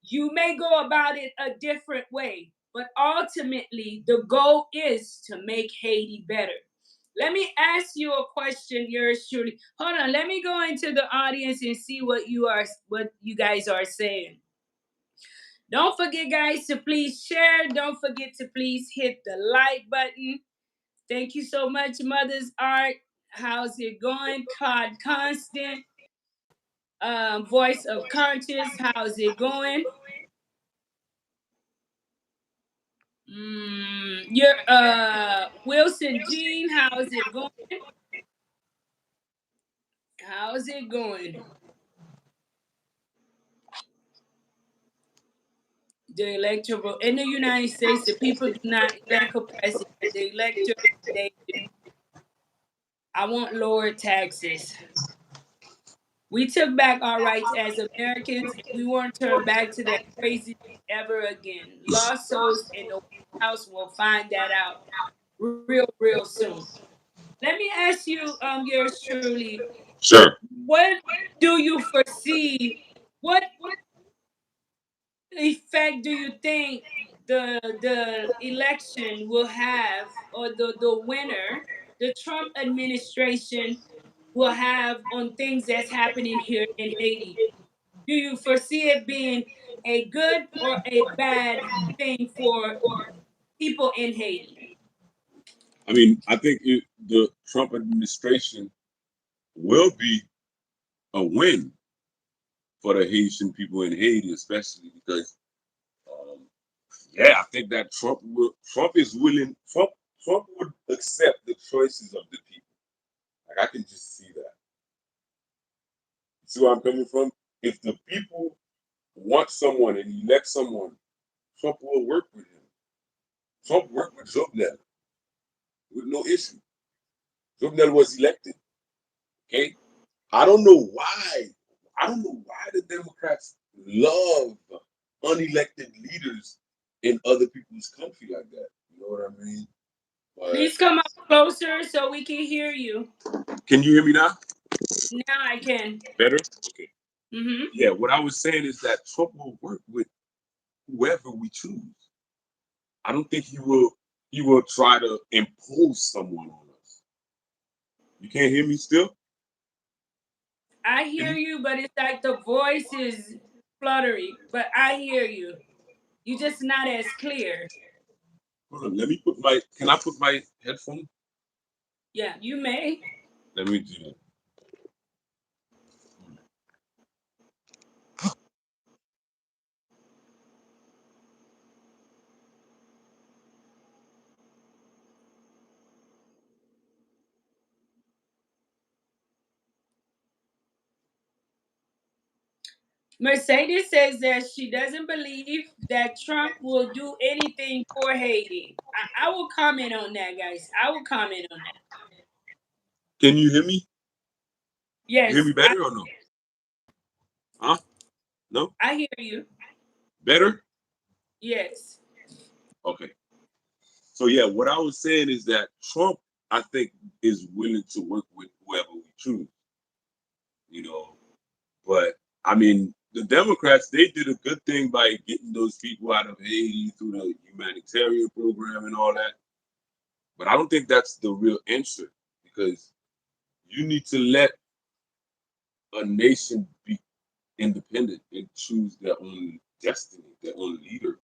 You may go about it a different way, but ultimately, the goal is to make Haiti better. Let me ask you a question, yours truly. Hold on, let me go into the audience and see what you guys are saying. Don't forget, guys, to please share. Don't forget to please hit the like button. Thank you so much, Mother's Art. How's it going? Claude Constant, Voice of Conscious. How's it going? Your Wilson Jean. How's it going? How's it going? The electoral in the United States, the people do not elect a president. The electors, they do. I want lower taxes. We took back our rights as Americans, and we won't turn back to that crazy ever again. Lost souls in the White House will find that out real, real soon. Let me ask you, yours truly, Sure. what do you foresee? What effect do you think the election will have, or the winner, the Trump administration will have on things that's happening here in Haiti? Do you foresee it being a good or a bad thing for people in Haiti? I mean, I think the Trump administration will be a win for the Haitian people in Haiti, especially because, um, yeah, I think that Trump is willing. Trump would accept the choices of the people. Like I can just see that. See where I'm coming from? If the people want someone and elect someone, Trump will work with him. Trump worked with Jovenel with no issue. Jovenel was elected. Okay, I don't know why. I don't know why the Democrats love unelected leaders in other people's country like that. You know what I mean? But Please come up closer so we can hear you. can you hear me now? Now I can. Better? Okay. Mm-hmm. Yeah, what I was saying is that Trump will work with whoever we choose. I don't think he will try to impose someone on us. You can't hear me still? I Can hear you you, but it's like the voice is fluttery. But I hear you. You just not as clear. hold on, let me put my can I put my headphone? Yeah, you may. Let me do that. Mercedes says that she doesn't believe that Trump will do anything for Haiti. I will comment on that, guys. I will comment on that. Can you hear me? You hear Yes, me better or no? Huh? No? I hear you. Better? Yes. Okay. So yeah, what I was saying is that Trump, I think, is willing to work with whoever we choose, you know. But I mean, the Democrats, they did a good thing by getting those people out of Haiti through the humanitarian program and all that. But I don't think that's the real answer because you need to let a nation be independent and choose their own destiny, their own leader.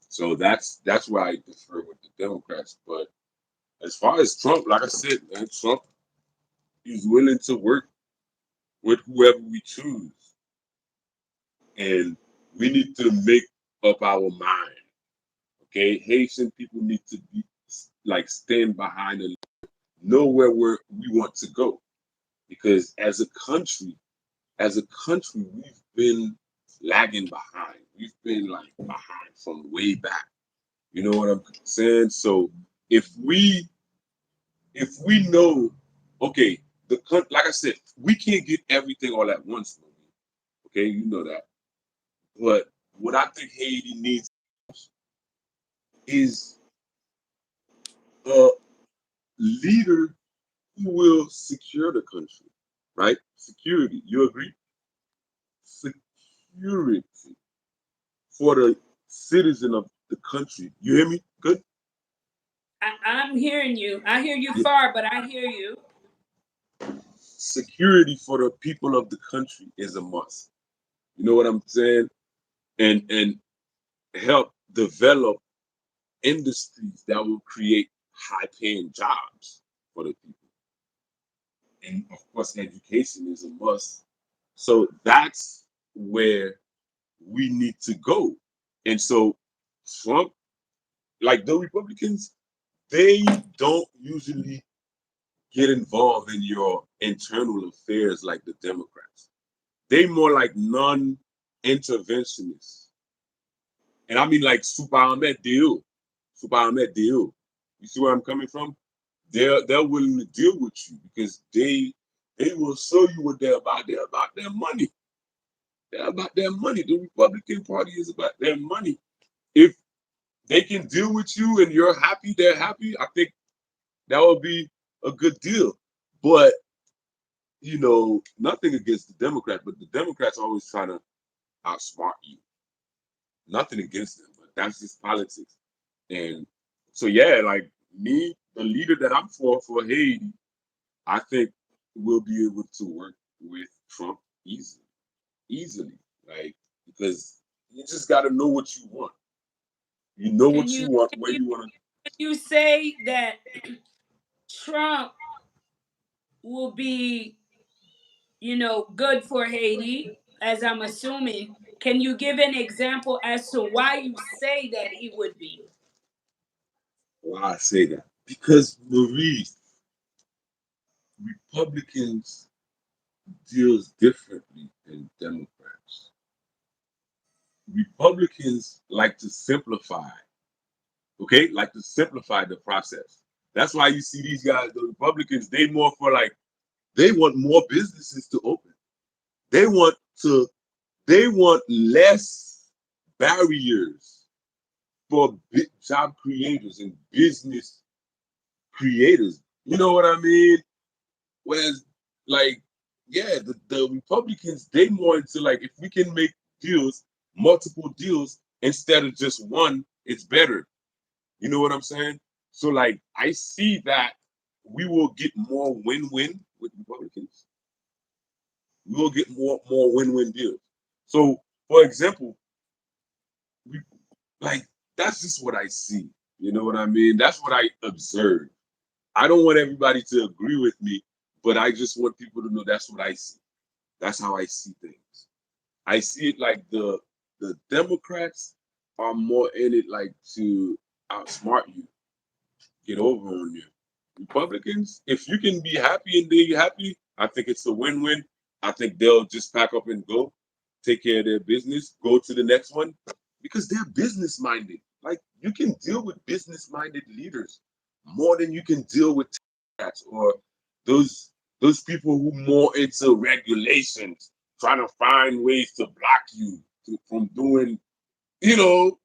So that's why I differ with the Democrats. But as far as Trump, like I said, man, Trump is willing to work with whoever we choose, and we need to make up our mind. Okay, Haitian people need to be like stand behind and know where we want to go, because as a country, as a country, we've been lagging behind. We've been like behind from way back. You know what I'm saying? So if we if we know, okay, like I said, we can't get everything all at once. Okay, you know that. But what I think Haiti needs is a leader who will secure the country, right? Security. You agree? Security for the citizen of the country. You hear me? Good? I'm hearing you. I hear you Yeah. far, but I hear you. Security for the people of the country is a must. You know what I'm saying? And help develop industries that will create high paying jobs for the people. And of course, education is a must. So that's where we need to go. And so Trump, like the Republicans, they don't usually get involved in your internal affairs like the Democrats. They more like non-interventionists. And I mean like super Ahmed deal. Super Ahmed deal. You see where I'm coming from? They're willing to deal with you because they will show you what they're about. They're about their money. They're about their money. The Republican Party is about their money. If they can deal with you and you're happy, they're happy, I think that would be a good deal. But nothing against the Democrats, but the Democrats always trying to outsmart you. Nothing against them, but that's just politics. And so yeah, like me, the leader that I'm for Haiti, I think we'll be able to work with Trump easily, like because you just got to know what you want. You know Can what you you want, can where you you want to. can you say that Trump will be, good for Haiti, as I'm assuming? Can you give an example as to why you say that he would be? Why I say that? Because Marie, Republicans deals differently than Democrats. Republicans like to simplify, okay? Like to simplify the process. That's why you see these guys, the Republicans, they more for like, they want more businesses to open. They want to, they want less barriers for job creators and business creators. You know what I mean? Whereas, like, yeah, the Republicans, they more into like, if we can make deals, multiple deals, instead of just one, it's better. You know what I'm saying? So, like, I see that we will get more win-win with Republicans. We will get more win-win deals. So, for example, we like that's just what I see. You know what I mean? That's what I observe. I don't want everybody to agree with me, but I just want people to know that's what I see. That's how I see things. I see it like the Democrats are more in it like to outsmart you, get over on you. Republicans, if you can be happy and they happy, I think it's a win-win. I think they'll just pack up and go, take care of their business, go to the next one, because they're business minded. Like you can deal with business minded leaders more than you can deal with cats or those those people who more into regulations, trying to find ways to block you from doing, you know,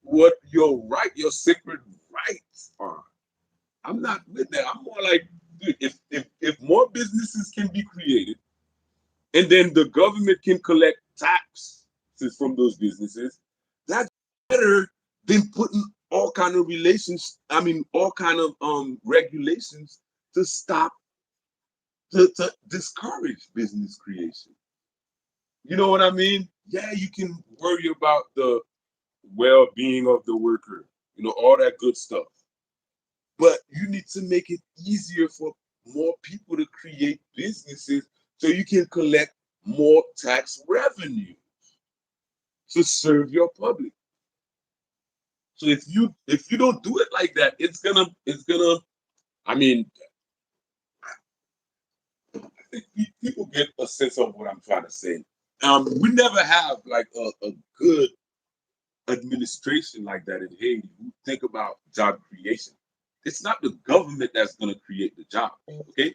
what your sacred rights are. I'm not with that. I'm more like, dude, if more businesses can be created and then the government can collect taxes from those businesses, that's better than putting all kind of all kind of regulations to stop to discourage business creation. You know what I mean? Yeah, you can worry about the well-being of the worker, all that good stuff. But you need to make it easier for more people to create businesses so you can collect more tax revenue to serve your public. So if you don't do it like that, it's gonna I mean think people get a sense of what I'm trying to say. We never have like a good administration like that in Haiti who think about job creation. It's not the government that's going to create the job. Okay,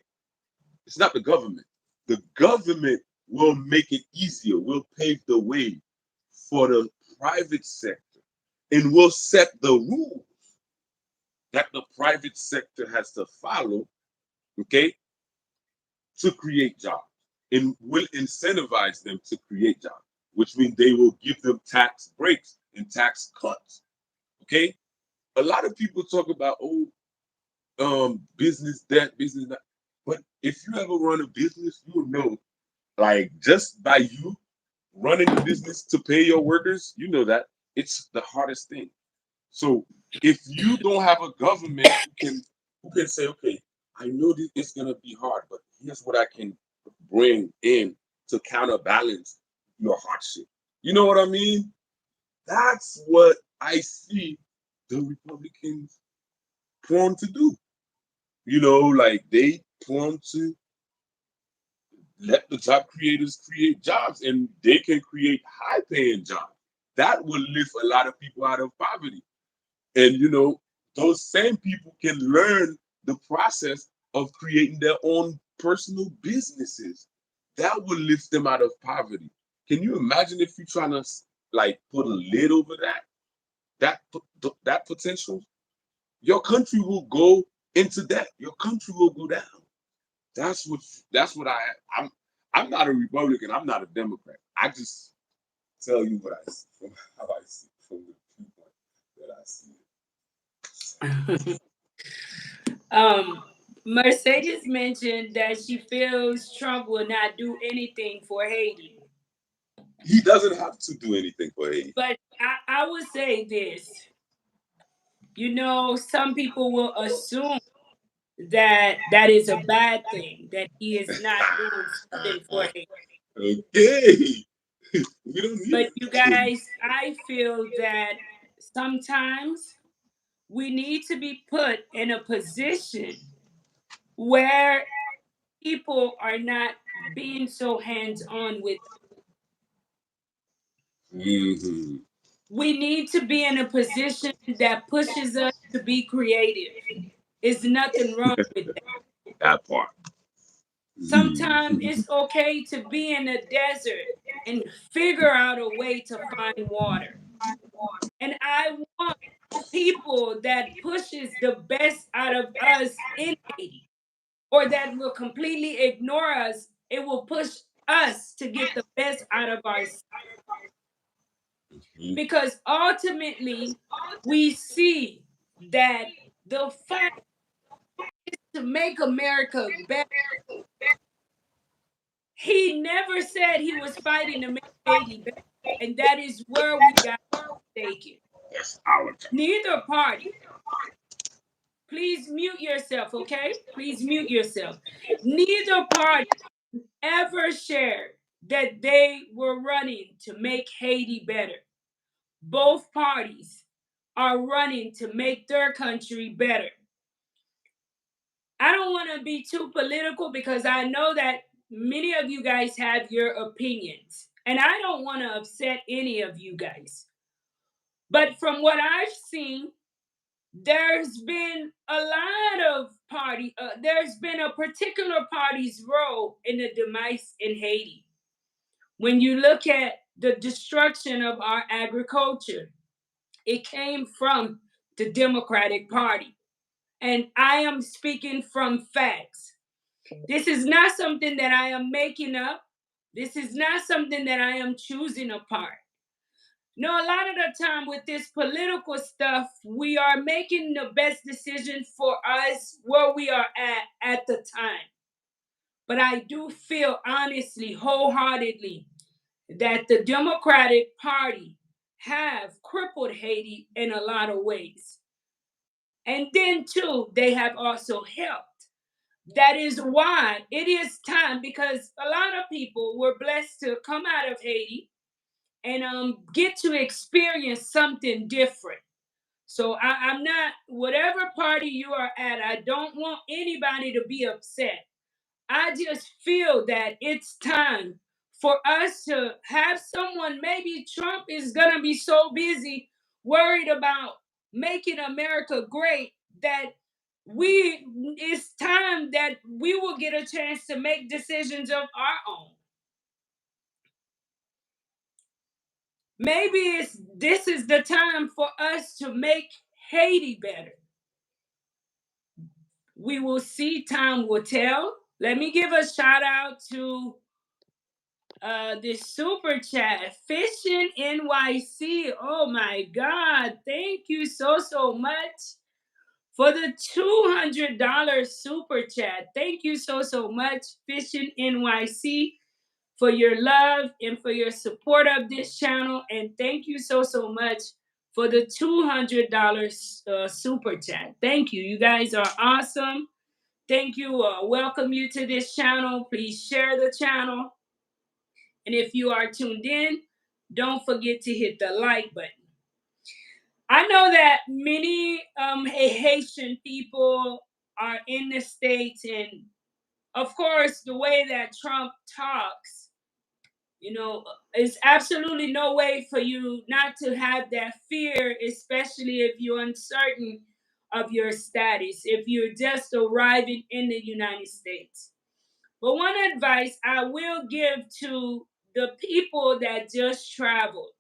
it's not the government. The government will make it easier. Will pave the way for the private sector, and will set the rules that the private sector has to follow. Okay, to create jobs and will incentivize them to create jobs, which means they will give them tax breaks and tax cuts. Okay, a lot of people talk about business debt, business that, but if you ever run a business, you will know like just by you running the business to pay your workers, you know that it's the hardest thing. So if you don't have a government who can say, okay, I know this it's gonna be hard, but here's what I can bring in to counterbalance your hardship. You know what I mean? That's what I see the Republicans prone to do. Like they prone to let the job creators create jobs and they can create high paying jobs. That will lift a lot of people out of poverty. And those same people can learn the process of creating their own personal businesses. That will lift them out of poverty. Can you imagine if you're trying to like put a lid over that potential? Your country will go into debt. Your country will go down. That's what I'm I'm not a Republican. I'm not a Democrat. I just tell you what I see from how I see from the people that I see. um, Mercedes mentioned that she feels Trump will not do anything for Haiti. He doesn't have to do anything for Haiti. But I would say this, some people will assume that that is a bad thing, that he is not doing something for Haiti. Okay. We don't need But you to. guys, I feel that sometimes we need to be put in a position where people are not being so hands on with. Hmm. We need to be in a position that pushes us to be creative. There's nothing wrong with that. That part. Sometimes Mhm. it's okay to be in a desert and figure out a way to find water. And I want people that pushes the best out of us in Haiti, or that will completely ignore us. It will push us to get the best out of ourselves, because ultimately we see that the fight to make America better. He never said he was fighting to make Haiti better, and that is where we got mistaken. That's our time. Neither party. Please mute yourself, okay? Please mute yourself. Neither party ever shared that they were running to make Haiti better. Both parties are running to make their country better. I don't want to be too political because I know that many of you guys have your opinions, and I don't want to upset any of you guys. But from what I've seen, there's been a lot of there's been a particular party's role in the demise in Haiti. When you look at the destruction of our agriculture, it came from the Democratic Party. And I am speaking from facts. This is not something that I am making up. This is not something that I am choosing apart. No, a lot of the time with this political stuff, we are making the best decision for us where we are at the time. But I do feel honestly, wholeheartedly, that the Democratic Party have crippled Haiti in a lot of ways. And then too, they have also helped. That is why it is time, because a lot of people were blessed to come out of Haiti and get to experience something different. So I'm not, whatever party you are at, I don't want anybody to be upset. I just feel that it's time for us to have someone. Maybe Trump is going to be so busy worried about making America great that it's time that we will get a chance to make decisions of our own. Maybe this is the time for us to make Haiti better. We will see, time will tell. Let me give a shout out to this super chat. Fishing NYC. Oh my God. Thank you so much for the $200 super chat. Thank you so much, Fishing NYC, for your love and for your support of this channel. And thank you so much for the $200 super chat. Thank you. You guys are awesome. Thank you. Welcome you to this channel. Please share the channel. And if you are tuned in, don't forget to hit the like button. I know that many Haitian people are in the States, and of course, the way that Trump talks, it's absolutely no way for you not to have that fear, especially if you're uncertain of your status, if you're just arriving in the United States. But one advice I will give to the people that just traveled: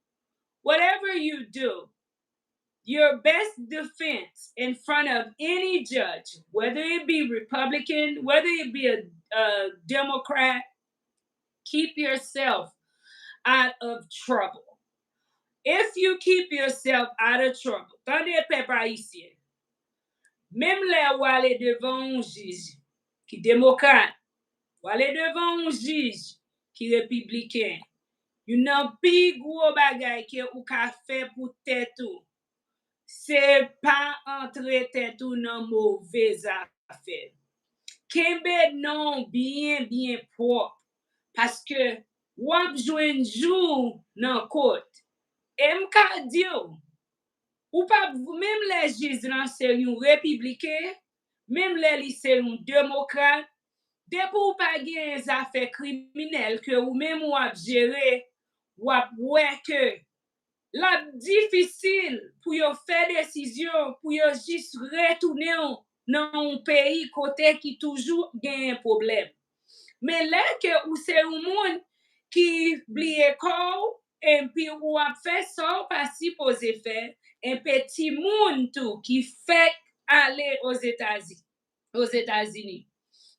whatever you do, your best defense in front of any judge, whether it be Republican, whether it be a Democrat, keep yourself out of trouble. If you keep yourself out of trouble, tendez peuple haïtien, même là où aller devant un juge qui démocrate, ou aller devant un juge qui républicain, yon nan pi gros bagay ke ou ka fe pou tèt ou, se pa entre tèt ou nan mauvais affaire. Kembe non bien propre, parce que wap jwen jou nan kote. E mka diyo, ou pa, même les juges nan se yon républicain, même les li se yon démocrate, depo ou pa gen affaire criminel que ou même wap gérer, wap wè ke la difficile pour yo faire décision pour yo juste retourner dans un pays côté qui toujours gagne un problème. Mais là que ou c'est un monde qui blie corps et puis ou a fait ça pas si posé faire un petit monde tout qui fait aller aux États-Unis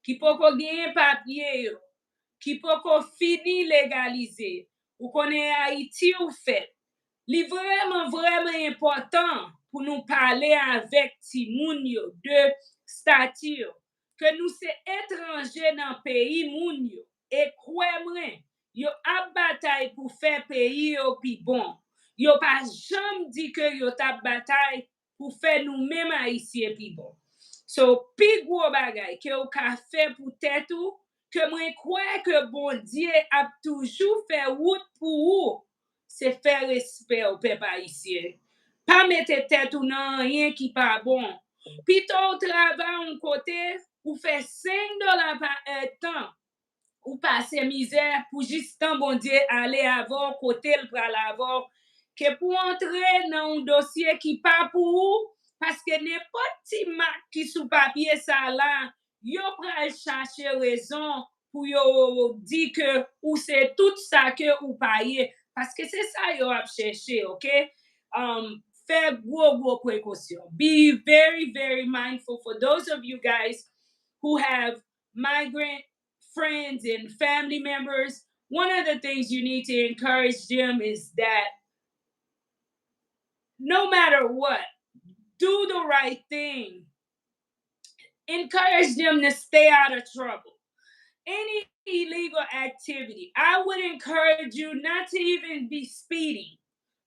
qui peut gagner papier, qui peut fini légaliser ou connaît Haïti ou fait. Li vraiment important pour nous parler avec ti moun yo de statut que nous c'est étranger dans pays moun yo et croyez yo a bataille pour faire pays yo pi bon. Yo pas jamais dit que yo t'a bataille pour faire nous même haïtien pi bon. So pi gros bagay que ou ka fait pour tête ou que moi crois que bon Dieu a toujours fait route pour ou, c'est faire respect au peuple haïtien. Pas mettre tête ou nan rien qui pas bon. Plutôt travail un côté ou fait $5 par temps ou passer misère pour juste tant bon Dieu aller avant côté le pral avant que pour entrer dans un dossier qui pas pour ou, parce que n'importe qui qui sous papier ça là, yo pral chercher raison pour yo dire que ou c'est tout ça que ou paye, parce que c'est ça yo a chercher, OK? Faire gros précaution. Be very mindful for those of you guys who have migrant friends and family members. One of the things you need to encourage them is that no matter what, do the right thing. Encourage them to stay out of trouble. Any illegal activity, I would encourage you not to even be speeding,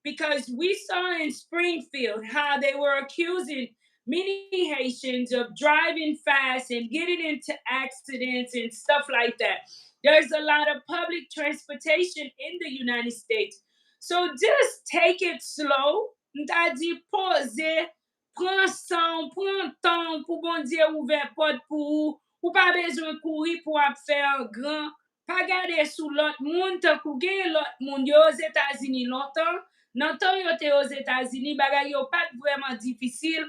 because we saw in Springfield how they were accusing many Haitians of driving fast and getting into accidents and stuff like that. There's a lot of public transportation in the United States. So just take it slow. T'as dit poser, prends temps pour bon Dieu ouvert porte pour Ou pas besoin courir pour faire un grand. Pas garder sous l'autre monde, tant qu'on gagne l'autre monde. Yo aux États-Unis longtemps. Nan temps yo te aux États-Unis, bagay yo pas vraiment difficile.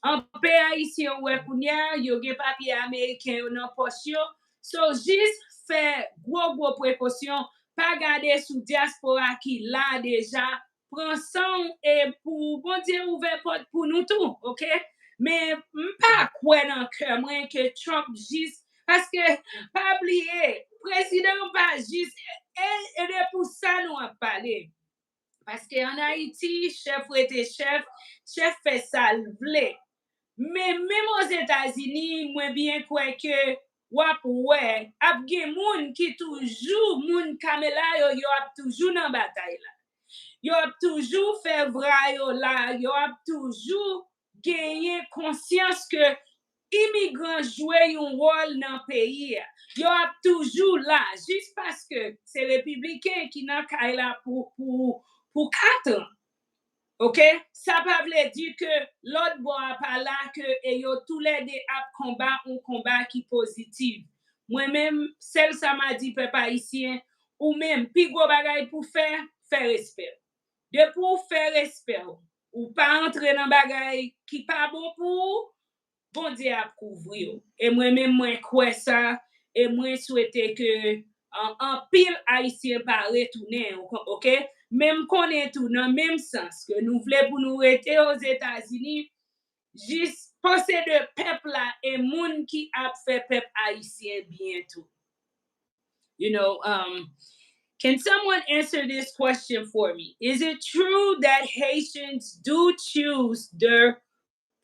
En pays haïtien ouais kounya, yo gen papier américain yo nan poche yo. So juste faire gros précaution, pas garder sous diaspora qui là déjà. Prends son et pour bon Dieu ouvert porte pour nous tout, OK? Mais pas quoi dans cœur moi que Trump juste parce que pas oublier président pas juste et pour ça nous a parlé parce qu'en Haïti chef était chef fait ça le vle mais même aux États-Unis moi bien quoi que wap ouais ap gen moun qui toujours moun kamela yo ap toujours dans bataille là yo ap toujours fait vrai yo là yo ap toujours gagné conscience que immigrants jouent un rôle dans le pays. Yo ap toujours là, juste parce que c'est républicain qui n'a qu'à là pour 4 ans. OK? Ça ne veut pas dire que l'autre boit pas là que et yo tous les deux ap combat un combat qui positif. Moi-même, celle ça m'a dit peuple haïtien ou même pi gros bagay pour faire respect. De pour faire respect ou pas entrer dans bagay qui pas bon pour bon Dieu a couvrir. Et moi-même, moi, crois ça, et moi, souhaite que en pile haïtien pas retourner, OK? Même qu'on est tout dans le même sens, que nous voulons pour nous rester aux États-Unis, juste penser de peuple là, et moun qui a fait peuple haïtien bientôt. You know, can someone answer this question for me? Is it true that Haitians do choose their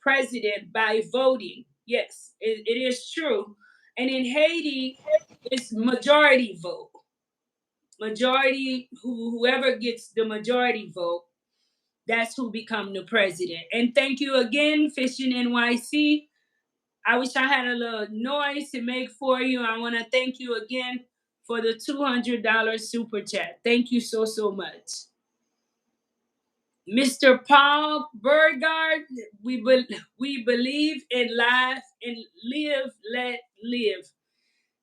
president by voting? Yes, it is true. And in Haiti, it's majority vote. Majority, whoever gets the majority vote, that's who become the president. And thank you again, Fishing NYC. I wish I had a little noise to make for you. I want to thank you again for the $200 super chat. Thank you so much. Mr. Paul Burgard, we believe in life and live, let live.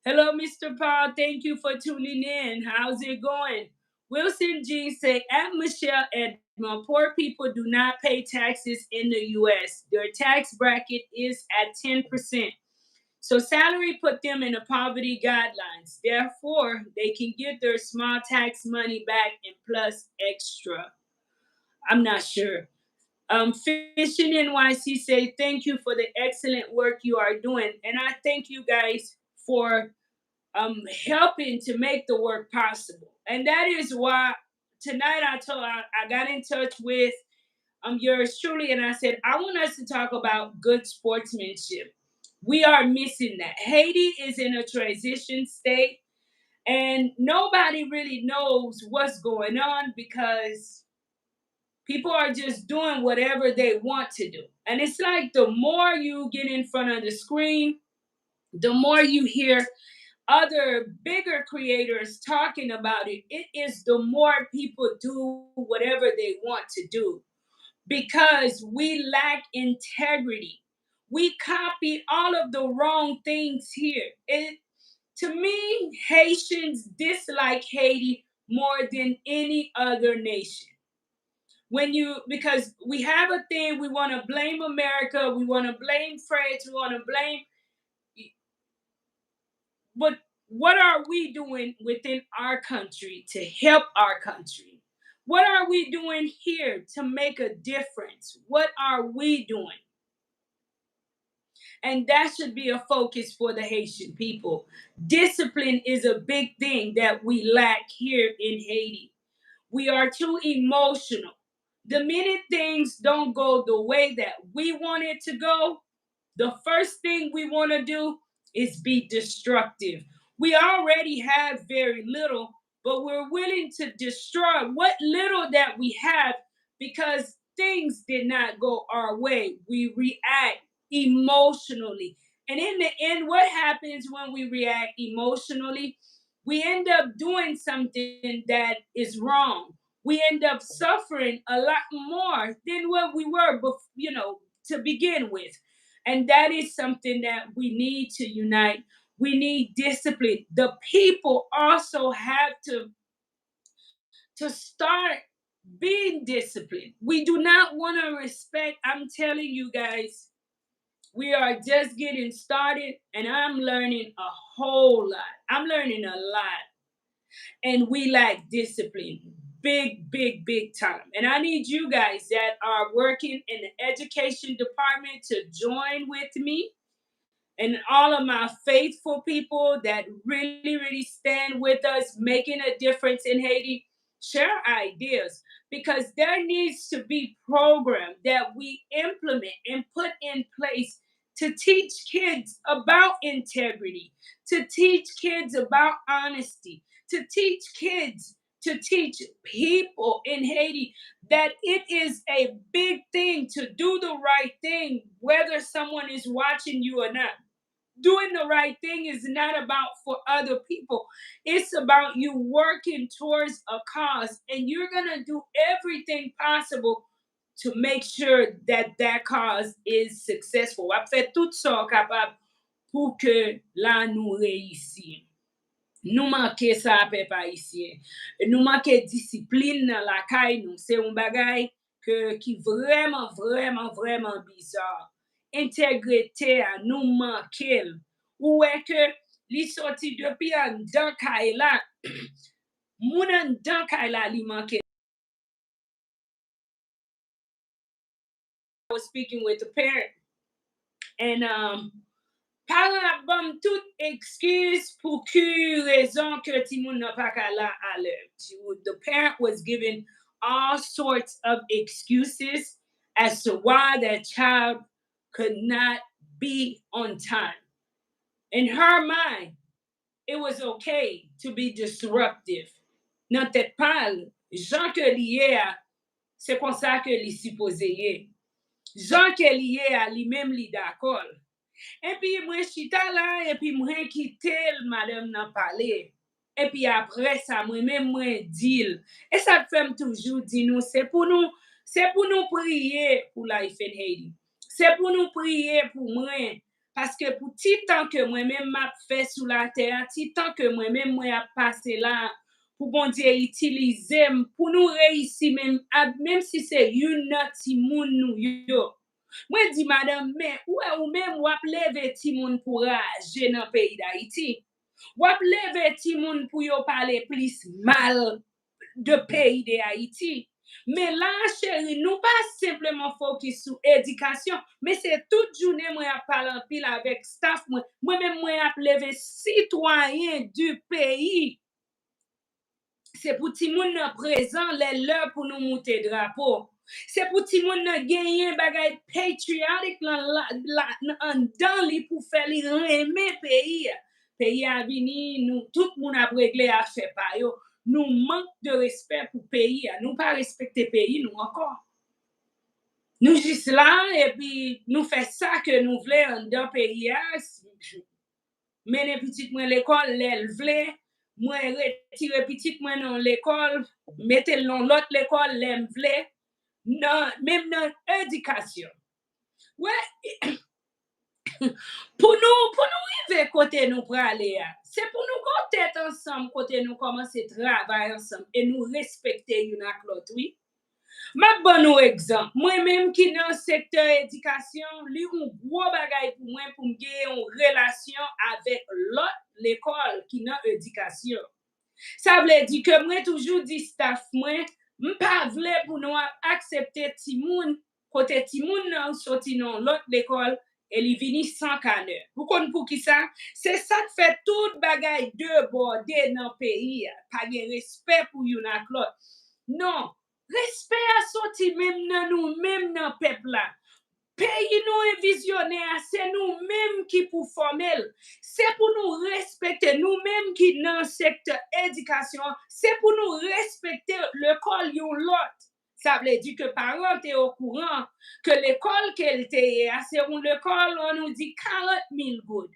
Hello, Mr. Paul. Thank you for tuning in. How's it going? Wilson G say, at Michelle Edmond, poor people do not pay taxes in the U.S. Their tax bracket is at 10%. So salary put them in the poverty guidelines. Therefore, they can get their small tax money back and plus extra. I'm not sure. Fishing NYC say thank you for the excellent work you are doing, and I thank you guys for helping to make the work possible. And that is why tonight I got in touch with yours truly, and I said I want us to talk about good sportsmanship. We are missing that. Haiti is in a transition state, and nobody really knows what's going on because people are just doing whatever they want to do. And it's like the more you get in front of the screen, the more you hear other bigger creators talking about it, it is the more people do whatever they want to do because we lack integrity. We copy all of the wrong things here. To me, Haitians dislike Haiti more than any other nation. Because we have a thing, we want to blame America, we want to blame France, we want to blame, but what are we doing within our country to help our country? What are we doing here to make a difference? What are we doing? And that should be a focus for the Haitian people. Discipline is a big thing that we lack here in Haiti. We are too emotional. The minute things don't go the way that we want it to go, the first thing we want to do is be destructive. We already have very little, but we're willing to destroy what little that we have because things did not go our way. We react emotionally. And in the end, what happens when we react emotionally? We end up doing something that is wrong. We end up suffering a lot more than what we were, to begin with. And that is something that we need to unite. We need discipline. The people also have to start being disciplined. We do not want to respect. I'm telling you guys, we are just getting started, and I'm learning a whole lot. I'm learning a lot. And we lack discipline. Big, big, big time. And I need you guys that are working in the education department to join with me, and all of my faithful people that really, really stand with us, making a difference in Haiti. Share ideas, because there needs to be programs that we implement and put in place to teach kids about integrity, to teach kids about honesty, to teach kids, to teach people in Haiti that it is a big thing to do the right thing, whether someone is watching you or not. Doing the right thing is not about for other people. It's about you working towards a cause, and you're going to do everything possible to make sure that that cause is successful. On fait tout ça capable pour que là nous réussissions. Nous manquons ça, peuple haïtien. Nous manquons discipline dans la caille nous. C'est un bagay qui vraiment, vraiment, vraiment bizarre. Intégrité à nous manquer. Ou est que li sorti depuis un dan caille là, moun an dan caille là li manquer. I was speaking with a parent, and parent a bam toute excuse pour que raison que ti moun nan pa ka la à l'heure. The parent was given all sorts of excuses as to why that child could not be on time. In her mind, it was okay to be disruptive. Nan tèt pal, jan ke liye a, c'est comme ça que li supposé ye. Jan ke liye a li même li d'accord. Et puis moi chita là, et puis moi quitté madame nan parler. Et puis après ça moi même moi dit, et ça fait toujours dit nous, c'est pour nous prier pour Life in Haiti. C'est pour nous prier pour moi, parce que pour petit temps que moi même m'a fait sous la terre, petit temps que moi même moi a passé là pour bon Dieu utiliser pour nous réussir, même si c'est une petit moun nou yo. Moi dis madame, mais ou même ou ap leve ti moun pour rager dans pays d'Haïti. Ou ap leve ti moun pour yo parler plus mal de pays d'Haïti. Mais là, chérie, nous pas simplement focus sur éducation, mais c'est toute journée moi à parler en pile avec staff moi-même moi à lever citoyens du pays. C'est pour ti moun nan présent les l'heure pour nous monter drapeau. C'est pour ti moun nan gagner bagay patriotic dans li pour faire li aimer pays. Pays a vini, nous tout moun a réglé a fait pa yo. Nous manque de respect pour pays, nous pas respecter pays nous encore. Nous juste là et puis nous fait ça que nous voulons dans pays. Mener petite moi l'école, l'elle voulait moi retirer petite moi dans l'école, mettre dans l'autre l'école, l'elle voulait. Non, même dans l'éducation. Ouais. Pour nous arriver côté nous pour aller, c'est pour nous côté ensemble, côté nous commencer travailler ensemble et nous respecter une avec l'autre, oui. Ma bon exemple, moi-même qui dans le secteur éducation, li un gros bagay pour moi pour me gagner une relation avec l'autre l'école qui dans éducation. Ça veut dire que moi toujours dit staff moi, m'pas vle pour nous accepter ti moun côté ti moun nan sorti dans l'autre l'école et li vini sans caneur. Vous connaissez pour qui ça? C'est ça qui fait tout bagay de bordé dans pays, pas de respect pour une ak l'autre. Non, respect à sorti même dans nous, même dans peuple là. Pays nous visionnaire, c'est nous-mêmes qui pour former. C'est pour nous respecter nous-mêmes qui dans le secteur éducation, c'est pour nous respecter l'école yon l'autre. Ça veut dire que parents est au courant que l'école qu'elle était, c'est une école, on nous dit 40 000 gouttes.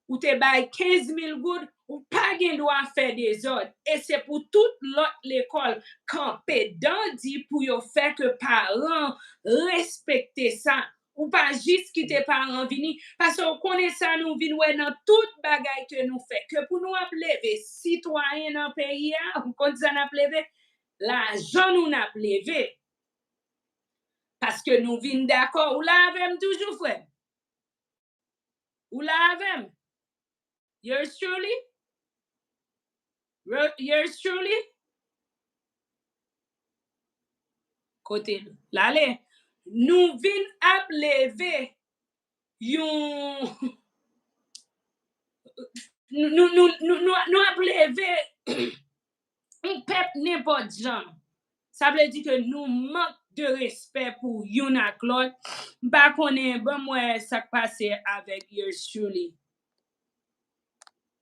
Ou te bail 15 000 gouttes, ou pas gen droit faire des ordres. Et c'est pour toute l'autre l'école camper dans dit pour yo faire que parents respecter ça. ou pas juste quitter parents vini parce qu'on connaît ça nous vinn ouais dans toute bagaille que nous fait que pour nous lever citoyen dans pays on compte ça n'a lever l'argent nous n'a lever parce que nous vinn d'accord ou là avec toujours frère ou là avec yours truly côté là nous vinn ap lever yon nous ap lever un peuple n'importe genre. Ça veut dire que nous manquons de respect pour yon ak l'autre. Pas connaît bon moi ça passé avec yours truly.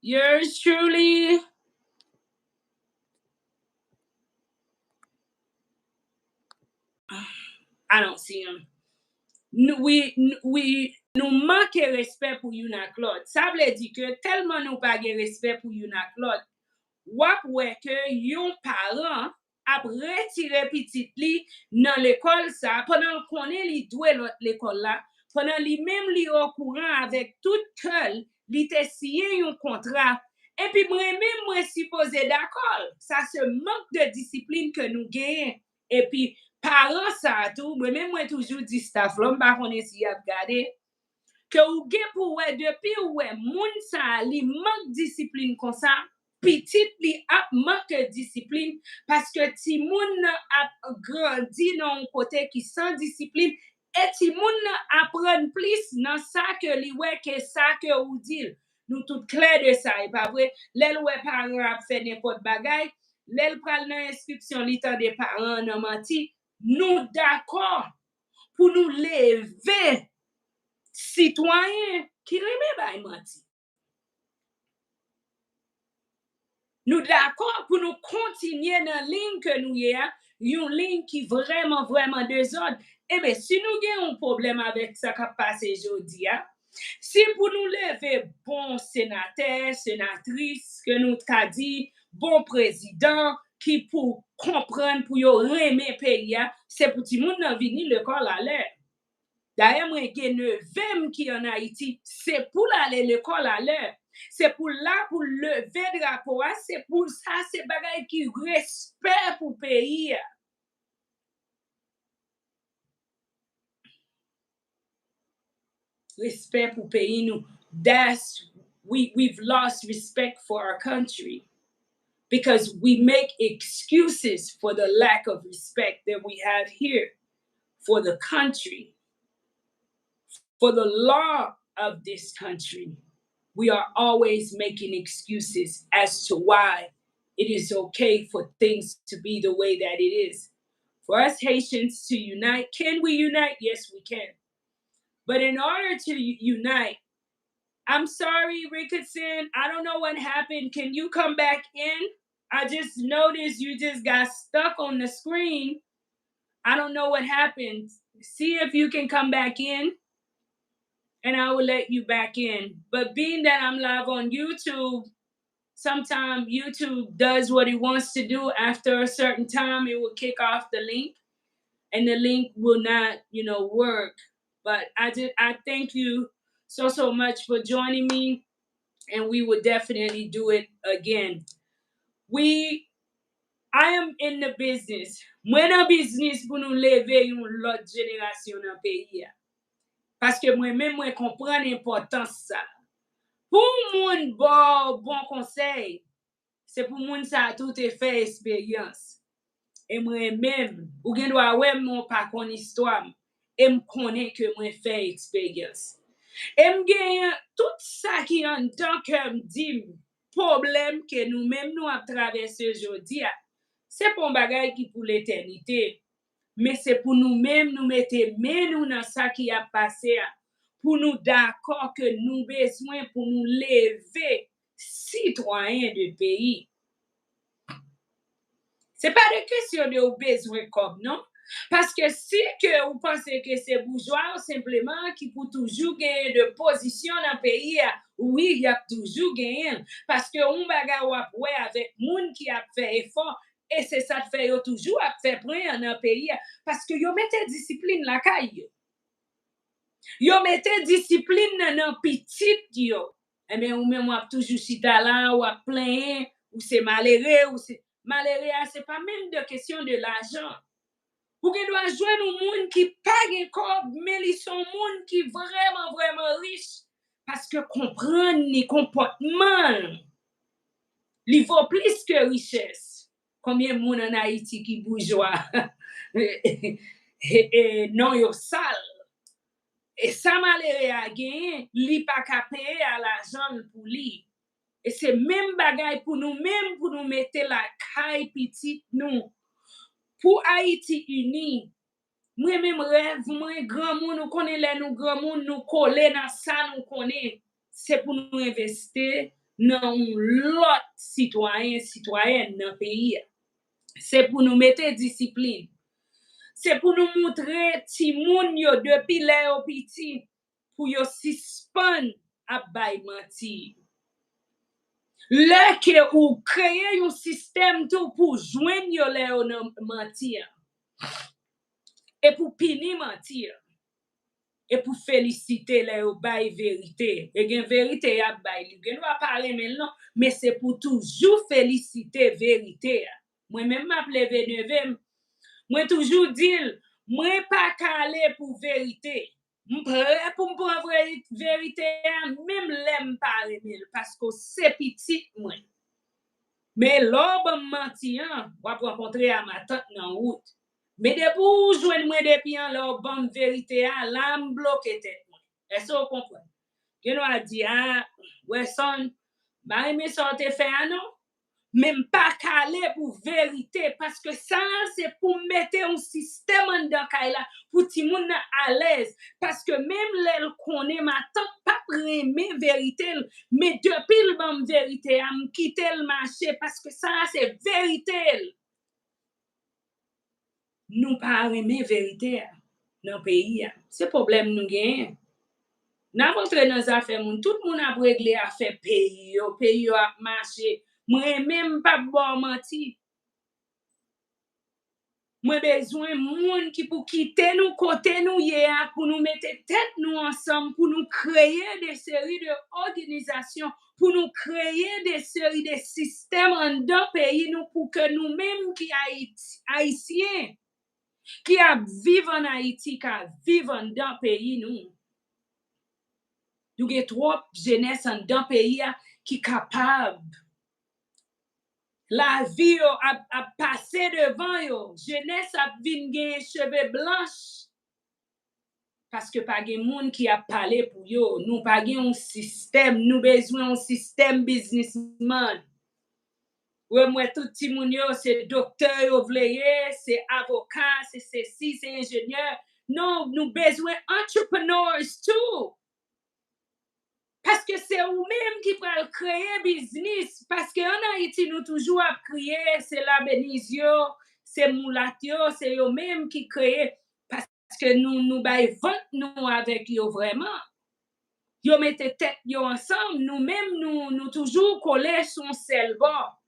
Yours truly. I don't see him. Nous manquons respect pour yon ak l'autre. Ça veut dire que tellement nous pas de respect pour yon ak l'autre. Wap wè ke yon parent ap retire petit li dans l'école ça pendant konnen li doué l'école là pendant li même li au courant avec tout cœur li te signé yon contrat et puis moi supposé d'accord ça se manque de discipline que nous gagnons et puis parent ça tout moi toujours dit staff là m'pa konnen si y a regardé que ou gen pour ouais depuis ouais moun ça li manque discipline comme ça petit li ap manque discipline parce que ti moun ap grandi dans un côté qui sans discipline et ti moun apprend plus dans ça que li ouais que ça que ou dit nous tout clair de ça et pas vrai l'el ouais parent ap fait n'importe bagay l'el pral dans inscription li tan des parents nan menti nous d'accord pour nous lever citoyen qui remet bay menti. Nous d'accord pour nous continuer dans la ligne que nous y a, une ligne qui vraiment désordre. Eh bien, si nous avons un problème avec ça qui passe aujourd'hui, si pour nous lever bon sénateur, sénatrice, que nous avons dit, bon président, qui pour comprendre, pour remettre le pays, c'est pour tout le monde venir l'école à l'air. D'ailleurs, moi, j'ai 9 qui en Haïti, c'est pour aller l'école à l'heure. C'est pour là, pour lever drapeau, c'est pour ça, c'est bagay qui respect pour pays. Respect pour pays, nous. We've lost respect for our country because we make excuses for the lack of respect that we have here for the country. For the law of this country, we are always making excuses as to why it is okay for things to be the way that it is. For us Haitians to unite, can we unite? Yes, we can. But in order to unite, I'm sorry, Ricketson, I don't know what happened. Can you come back in? I just noticed you just got stuck on the screen. I don't know what happened. See if you can come back in. And I will let you back in. But being that I'm live on YouTube, sometimes YouTube does what it wants to do. After a certain time, it will kick off the link, and the link will not, work. But I thank you so much for joining me, and we will definitely do it again. I am in the business. Mwen nan business pour nous lever une l'autre génération dans le pays. Parce que moi-même, moi comprends l'importance ça. Pour moun bon conseil, c'est pour moun ça tout est fait expérience. Et moi-même, ou gen doit ouais mon pas kon histoire, et me connaît que moi fait expérience. Et me gagne tout ça qui en tant que me dit problème que nous-mêmes nous a traversé aujourd'hui, c'est pour un bagage qui pour l'éternité. Mais c'est pour nous-mêmes nous mettre nous dans ça qui a passé pour nous d'accord que nous besoin pour nous lever citoyens de pays. C'est pas de question de besoin comme non parce que si que vous pensez que c'est bourgeois simplement qui pour toujours gagner de position dans le pays, oui, il y a toujours gagné parce que on bagarre ouais avec monde qui a fait effort. Et c'est ça fait toujours à faire prendre dans le pays parce que yo mette discipline la caille. Yo mette discipline nan petit yo. Eh bien, ou même wap toujours chita là, ou ap plein, ou c'est malheureux, ou c'est malheureux, c'est pas même de question de l'argent. Ou gen doit joindre un monde qui pas gen kob, mais ils sont monde qui vraiment riche parce que comprendre les comportements, il vaut plus que richesse. Combien de monde en Haïti qui bourgeois et non yo sale. Et ça malheureux a gagné, li pas ka payer à l'argent pour lui. Et c'est même bagaille pour nous même pour nous mettre la caille petite nous. Pour Haïti uni, moi même rêve, moi grand monde nous connaît les nous grand monde nous coller dans ça nous connaît. C'est pour nous investir dans l'autre citoyenne dans le pays. C'est pour nous mettre discipline. C'est pour nous montrer ti moun yo depuis les au petit pour yo suspend à bay menti. Là que ou créer un système tout pour joindre yo les au mentir. Et pour punir mentir. Et pour féliciter les au bay vérité. Et gen vérité à bay li. Gen va parler maintenant, mais c'est pour toujours féliciter vérité. Moi même m'appelle V9. Moi toujours dire, moi pas calé pour vérité. M'prêt pour m'prendre vérité même l'aime pas parce que c'est petit moi. Mais l'homme menti va rencontrer à ma tante dans route. Mais de pour joindre moi depuis l'homme vérité là me bloquer tête moi. Est-ce que vous comprenez? Je nous a dit ouais son, bah mais ça te fait non? Même pas calé pour vérité parce que ça c'est pour mettre un système en dedans là pour ti moun à l'aise parce que même l'elle connaît ma tante pas aimer vérité mais depuis le bon vérité am quitter le marché parce que ça c'est vérité. Nous pas aimer vérité dans le pays, c'est problème nous gagne. N'a rentré dans affaires moun tout moun a régler affaire pays a marché. Moi même pas bon menti. Moi besoin moun qui pour quitter nous côté nous hier pour nous mettre tête nous ensemble pour nous créer des séries de organisations pour nous créer des séries de systèmes en dans pays nous pour que nous mêmes qui haïtiens qui vivent en Haïti qui vivent en dans pays nous avons trop jeunesse en dans pays qui capable la vie a passé devant yo. Jeunesse a vin gen cheveux blanches. Parce que pas gen moun qui a parlé pour yo. Nous pas gen un système, nous besoin un système businessman. Ouais, moi tout ti moun yo c'est docteur yo vleye, c'est avocat, c'est ceci, c'est ingénieur. Non, nous besoin entrepreneurs tout. Parce que c'est vous-même qui peut créer business. Parce qu'en Haïti, nous toujours à crier, c'est la bénisio, c'est moulatio, c'est eux-mêmes qui créent. Parce que nous baillons vente nous avec eux vraiment. Ils mettent tête ensemble, nous-mêmes, nous toujours collés sur un seul bord.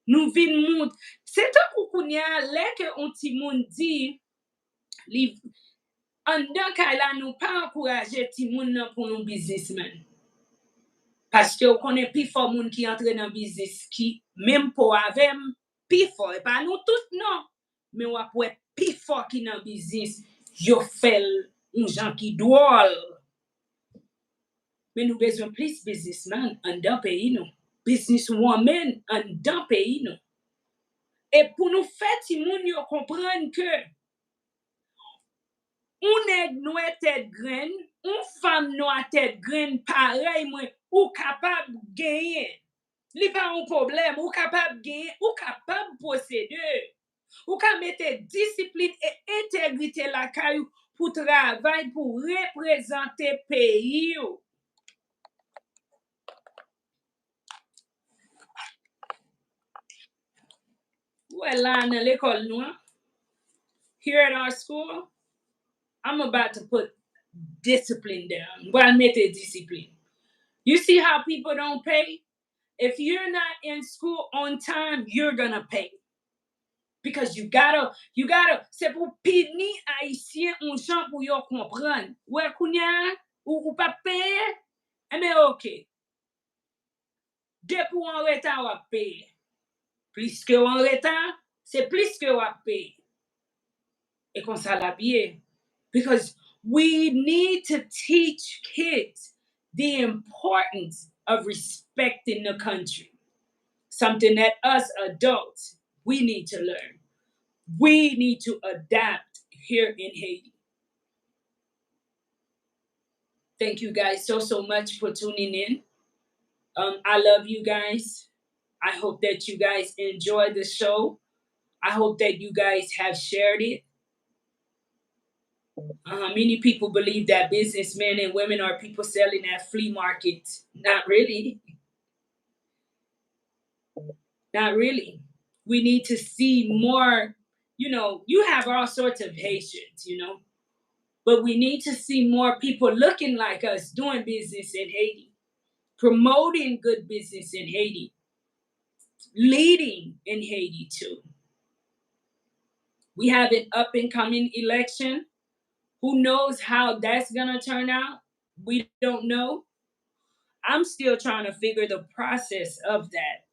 Nous vîmes monde. C'est un koukounia, là que on ti moun dit, en dans cas là, nous pas encourager ti moun pour un businessman. Parce que on connaît plus fort moun qui entre dans business qui même pour avec plus fort et pas nous tous non mais on peut être plus fort qui dans business yo fait un gens qui drôle mais nous besoin plus businessman en dans pays nous businesswoman en dans pays nous et pour nous faire ti moun yo comprendre que on est noir tête graine, une femme noire tête graine pareil moi ou capable gagner. Li pas un problème, ou capable gagner, ou capable posséder. Ou capable mettre discipline et intégrité la caillou pour travailler pour représenter pays. Well, là dans l'école nous, here at our school, I'm about to put discipline down. I'm going to make a discipline. You see how people don't pay? If you're not in school on time, you're going to pay. Because c'est pour pini haïtien un gens pour yo comprendre. Ouais, kounya, ou pas payer, mais ok. De pour en retard, ou payer. Plus que en retard, c'est plus que ou payer. Et comme ça la bien. Because we need to teach kids the importance of respecting the country. Something that us adults, we need to learn. We need to adapt here in Haiti. Thank you guys so much for tuning in. I love you guys. I hope that you guys enjoy the show. I hope that you guys have shared it. Many people believe that businessmen and women are people selling at flea markets. Not really. Not really. We need to see more. You have all sorts of Haitians. But we need to see more people looking like us doing business in Haiti, promoting good business in Haiti, leading in Haiti too. We have an up and coming election. Who knows how that's going to turn out? We don't know. I'm still trying to figure the process of that.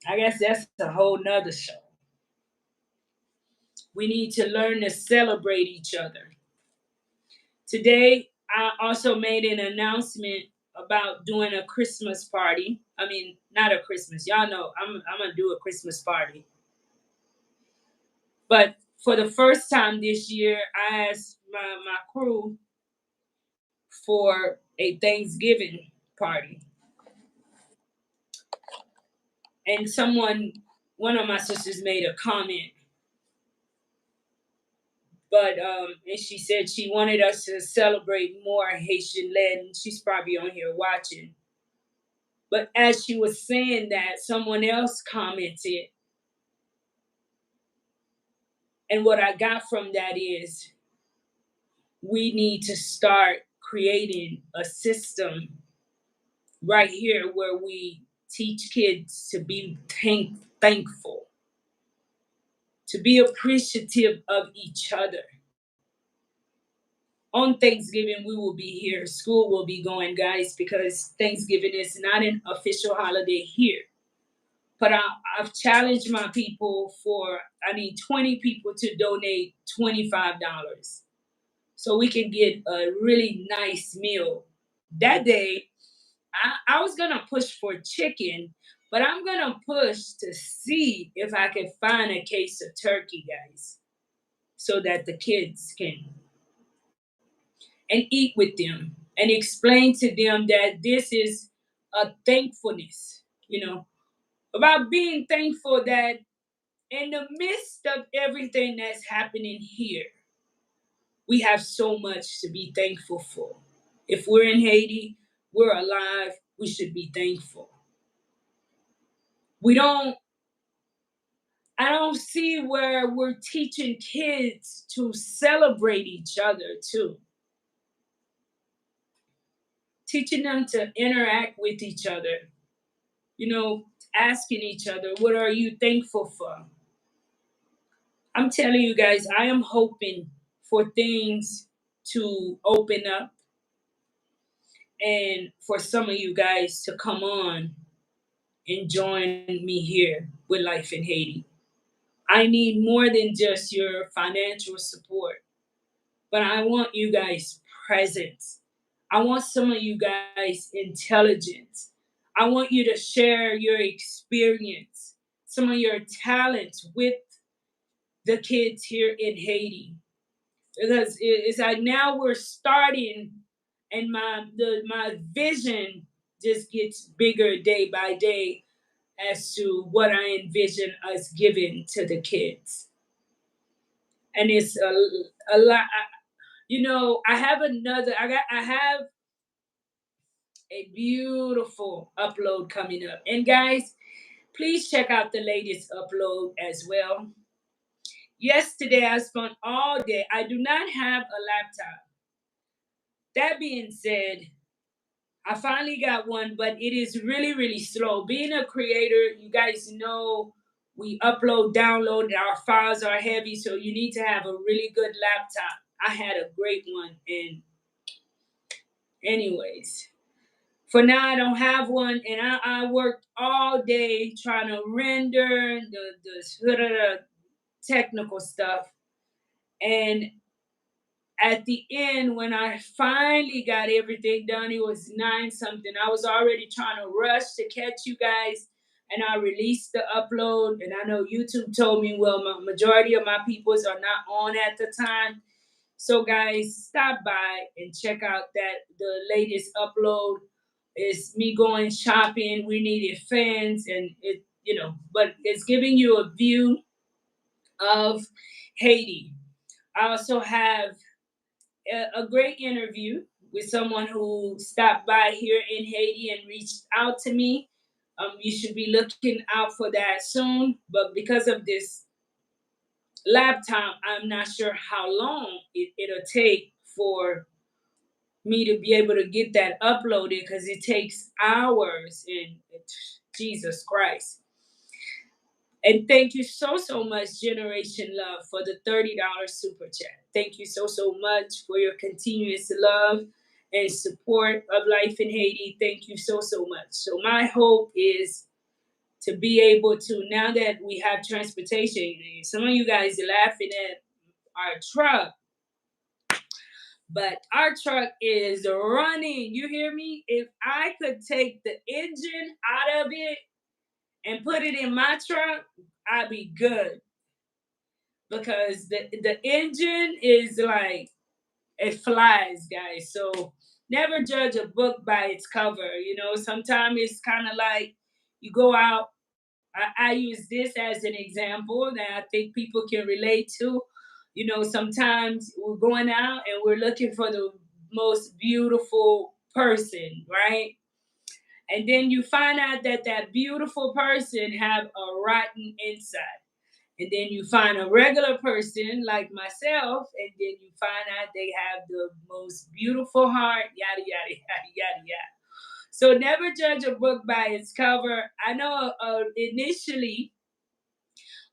I guess that's a whole nother show. We need to learn to celebrate each other. Today, I also made an announcement about doing a Christmas party. I mean, not a Christmas. Y'all know I'm going to do a Christmas party. But for the first time this year, I asked my crew for a Thanksgiving party. And one of my sisters made a comment. But and she said she wanted us to celebrate more Haitian led, and she's probably on here watching. But as she was saying that, someone else commented, and what I got from that is we need to start creating a system right here where we teach kids to be thankful, to be appreciative of each other. On Thanksgiving, we will be here. School will be going, guys, because Thanksgiving is not an official holiday here. But I've challenged my people I need 20 people to donate $25 so we can get a really nice meal. That day, I was going to push for chicken, but I'm going to push to see if I can find a case of turkey, guys, so that the kids can and eat with them and explain to them that this is a thankfulness, about being thankful that in the midst of everything that's happening here, we have so much to be thankful for. If we're in Haiti, we're alive, we should be thankful. We don't, I don't see where we're teaching kids to celebrate each other too. Teaching them to interact with each other, asking each other, what are you thankful for? I'm telling you guys, I am hoping for things to open up and for some of you guys to come on and join me here with Life in Haiti. I need more than just your financial support, but I want you guys' presence. I want some of you guys' intelligence. I want you to share your experience, some of your talents with the kids here in Haiti. Because it's like now we're starting, and my vision just gets bigger day by day as to what I envision us giving to the kids. And it's a lot. I have a beautiful upload coming up. And guys, please check out the latest upload as well. Yesterday, I spent all day. I do not have a laptop. That being said, I finally got one, but it is really, really slow. Being a creator, you guys know we upload, download, our files are heavy, so you need to have a really good laptop. I had a great one, and anyways, for now I don't have one, and I worked all day trying to render the technical stuff, and at the end, when I finally got everything done, it was nine something. I was already trying to rush to catch you guys, and I released the upload. And I know YouTube told me, well, majority of my peoples are not on at the time. So, guys, stop by and check out that the latest upload is me going shopping. We needed fans, and but it's giving you a view of Haiti. I also have a great interview with someone who stopped by here in Haiti and reached out to me. You should be looking out for that soon. But because of this laptop, I'm not sure how long it'll take for me to be able to get that uploaded because it takes hours. And Jesus Christ. And thank you so much, Generation Love, for the $30 super chat. Thank you so much for your continuous love and support of life in Haiti. Thank you so much. So my hope is to be able to, now that we have transportation, some of you guys are laughing at our truck, but our truck is running. You hear me? If I could take the engine out of it and put it in my truck, I'd be good. Because the engine is like, it flies, guys. So never judge a book by its cover. Sometimes it's kind of like you go out. I use this as an example that I think people can relate to. Sometimes we're going out and we're looking for the most beautiful person, right? And then you find out that that beautiful person have a rotten inside. And then you find a regular person like myself, and then you find out they have the most beautiful heart, yada, yada, yada, yada, yada. So never judge a book by its cover. I know initially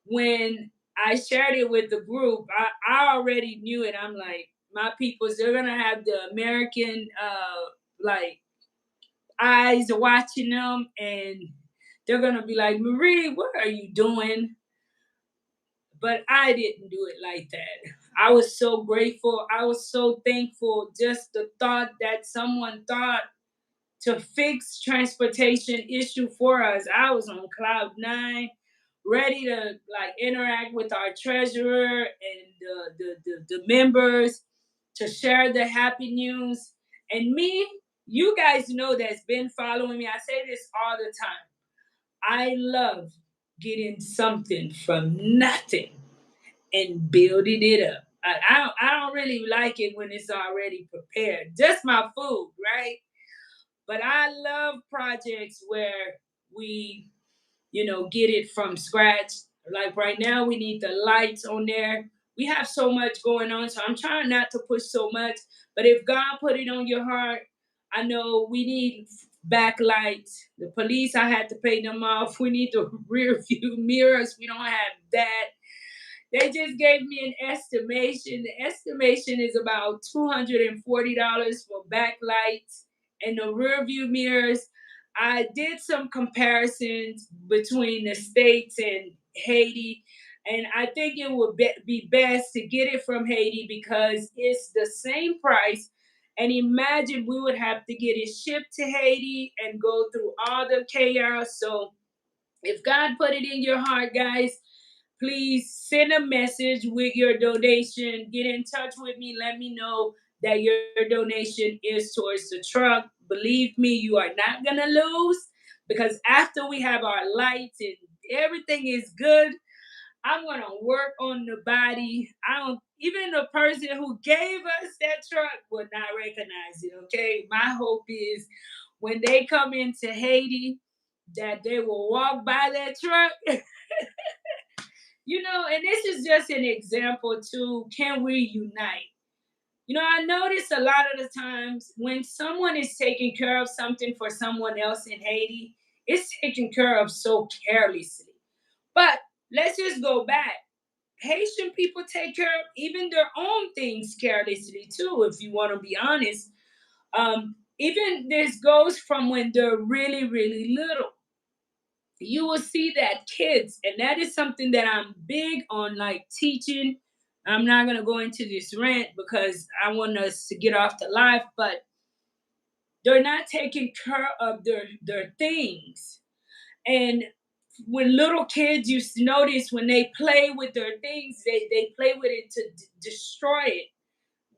when I shared it with the group, I already knew it. I'm like, my peoples, they're going to have the American, like, eyes watching them, and they're going to be like, Marie, what are you doing? But I didn't do it like that. I was so grateful. I was so thankful. Just the thought that someone thought to fix transportation issue for us. I was on cloud nine, ready to like interact with our treasurer and the members to share the happy news. And me, you guys know that's been following me. I say this all the time. I love getting something from nothing and building it up. I don't really like it when it's already prepared. Just my food, right? But I love projects where we, get it from scratch. Like right now, we need the lights on there. We have so much going on, so I'm trying not to push so much. But if God put it on your heart, I know we need backlights. The police, I had to pay them off. We need the rear view mirrors. We don't have that. They just gave me an estimation. The estimation is about $240 for backlights and the rear view mirrors. I did some comparisons between the States and Haiti, and I think it would be best to get it from Haiti because it's the same price. And imagine we would have to get it shipped to Haiti and go through all the chaos. So if God put it in your heart, guys, please send a message with your donation. Get in touch with me. Let me know that your donation is towards the truck. Believe me, you are not going to lose because after we have our lights and everything is good, I'm going to work on the body. I don't, even the person who gave us that truck will not recognize it, okay? My hope is when they come into Haiti, that they will walk by that truck. And this is just an example too. Can we unite? I notice a lot of the times when someone is taking care of something for someone else in Haiti, it's taken care of so carelessly. But let's just go back. Haitian people take care of even their own things carelessly too, if you want to be honest. Even this goes from when they're really, really little. You will see that kids, and that is something that I'm big on, like teaching. I'm not gonna go into this rant because I want us to get off the life, but they're not taking care of their things. And when little kids, you notice when they play with their things, they play with it to destroy it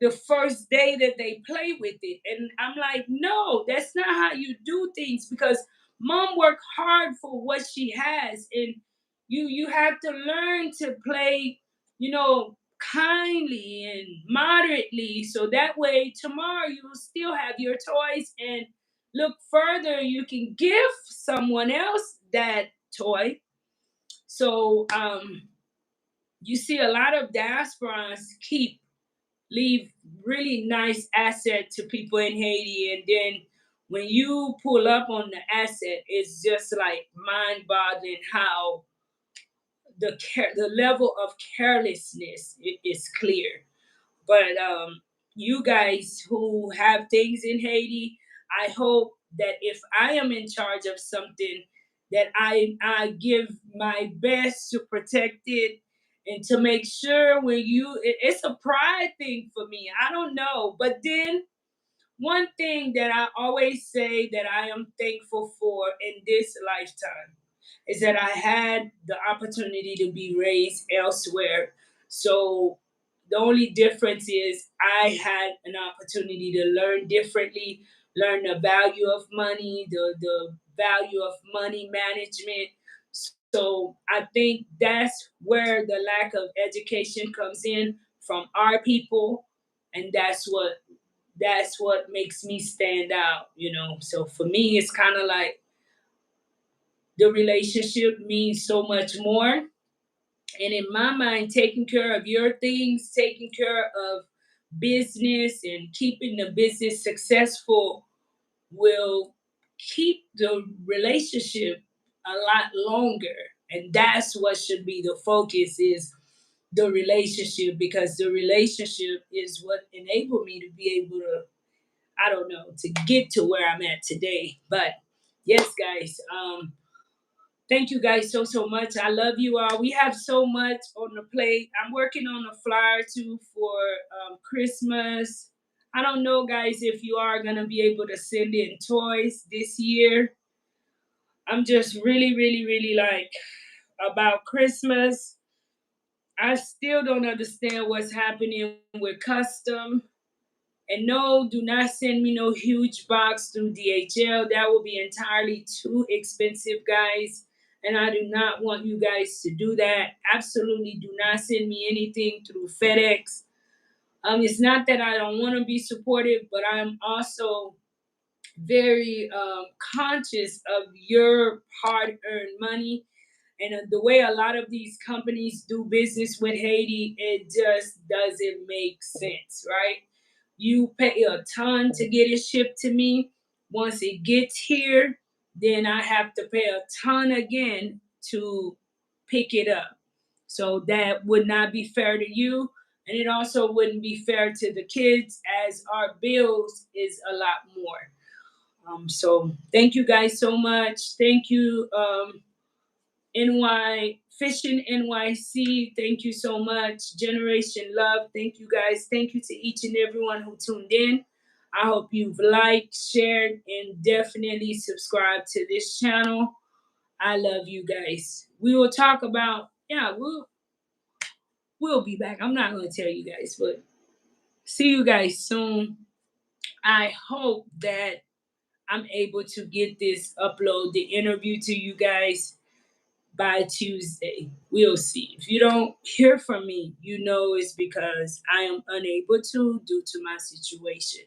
the first day that they play with it. And I'm like, no, that's not how you do things, because mom worked hard for what she has. And you have to learn to play, kindly and moderately, so that way tomorrow you will still have your toys, and look further, you can give someone else that toy. So you see a lot of diasporans leave really nice asset to people in Haiti, and then when you pull up on the asset, it's just like mind-boggling how the level of carelessness is clear. But you guys who have things in Haiti, I hope that if I am in charge of something, that I give my best to protect it and to make sure when it's a pride thing for me. I don't know, but then one thing that I always say that I am thankful for in this lifetime is that I had the opportunity to be raised elsewhere. So the only difference is I had an opportunity to learn differently, learn the value of money, the value of money management. So I think that's where the lack of education comes in from our people, and that's what makes me stand out. So for me, it's kind of like the relationship means so much more. And in my mind, taking care of your things, taking care of business, and keeping the business successful will keep the relationship a lot longer. And that's what should be the focus, is the relationship, because the relationship is what enabled me to be able to, I don't know, to get to where I'm at today. But yes, guys, thank you guys so much. I love you all. We have so much on the plate. I'm working on a flyer too for Christmas. I don't know, guys, if you are gonna be able to send in toys this year. I'm just really, really, really like about Christmas. I still don't understand what's happening with custom. And no, do not send me no huge box through DHL. That will be entirely too expensive, guys. And I do not want you guys to do that. Absolutely do not send me anything through FedEx. It's not that I don't want to be supportive, but I'm also very conscious of your hard earned money. And the way a lot of these companies do business with Haiti, it just doesn't make sense, right? You pay a ton to get it shipped to me. Once it gets here, then I have to pay a ton again to pick it up. So that would not be fair to you. And it also wouldn't be fair to the kids, as our bills is a lot more. So thank you guys so much. Thank you, NY Fishing NYC. Thank you so much. Generation Love. Thank you guys. Thank you to each and everyone who tuned in. I hope you've liked, shared, and definitely subscribed to this channel. I love you guys. We will talk about, yeah, we'll be back. I'm not gonna tell you guys, but see you guys soon. I hope that I'm able to get this upload the interview to you guys by Tuesday. We'll see. If you don't hear from me, you know it's because I am unable to due to my situation.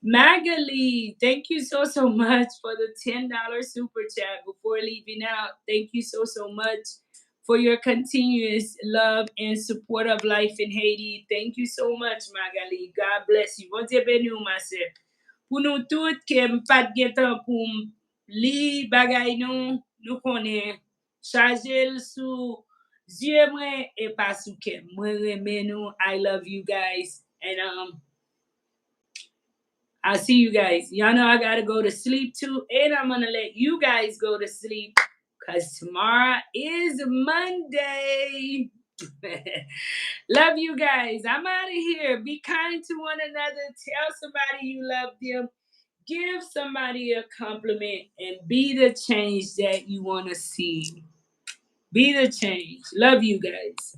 Magali, thank you so much for the $10 super chat before leaving out. Thank you so much for your continuous love and support of Life in Haiti. Thank you so much, Magali. God bless you. Bon Dieu béni ou, ma sœur. Pour nous toutes qui n'avons pas de temps pour lire bagay nous connaissons charger sous yeux moi et pas sous cœur. Moi remets nous. I love you guys and I'll see you guys. Y'all know I gotta go to sleep too, and I'm gonna let you guys go to sleep because tomorrow is Monday. Love you guys. I'm out of here. Be kind to one another. Tell somebody you love them. Give somebody a compliment and be the change that you want to see. Be the change. Love you guys.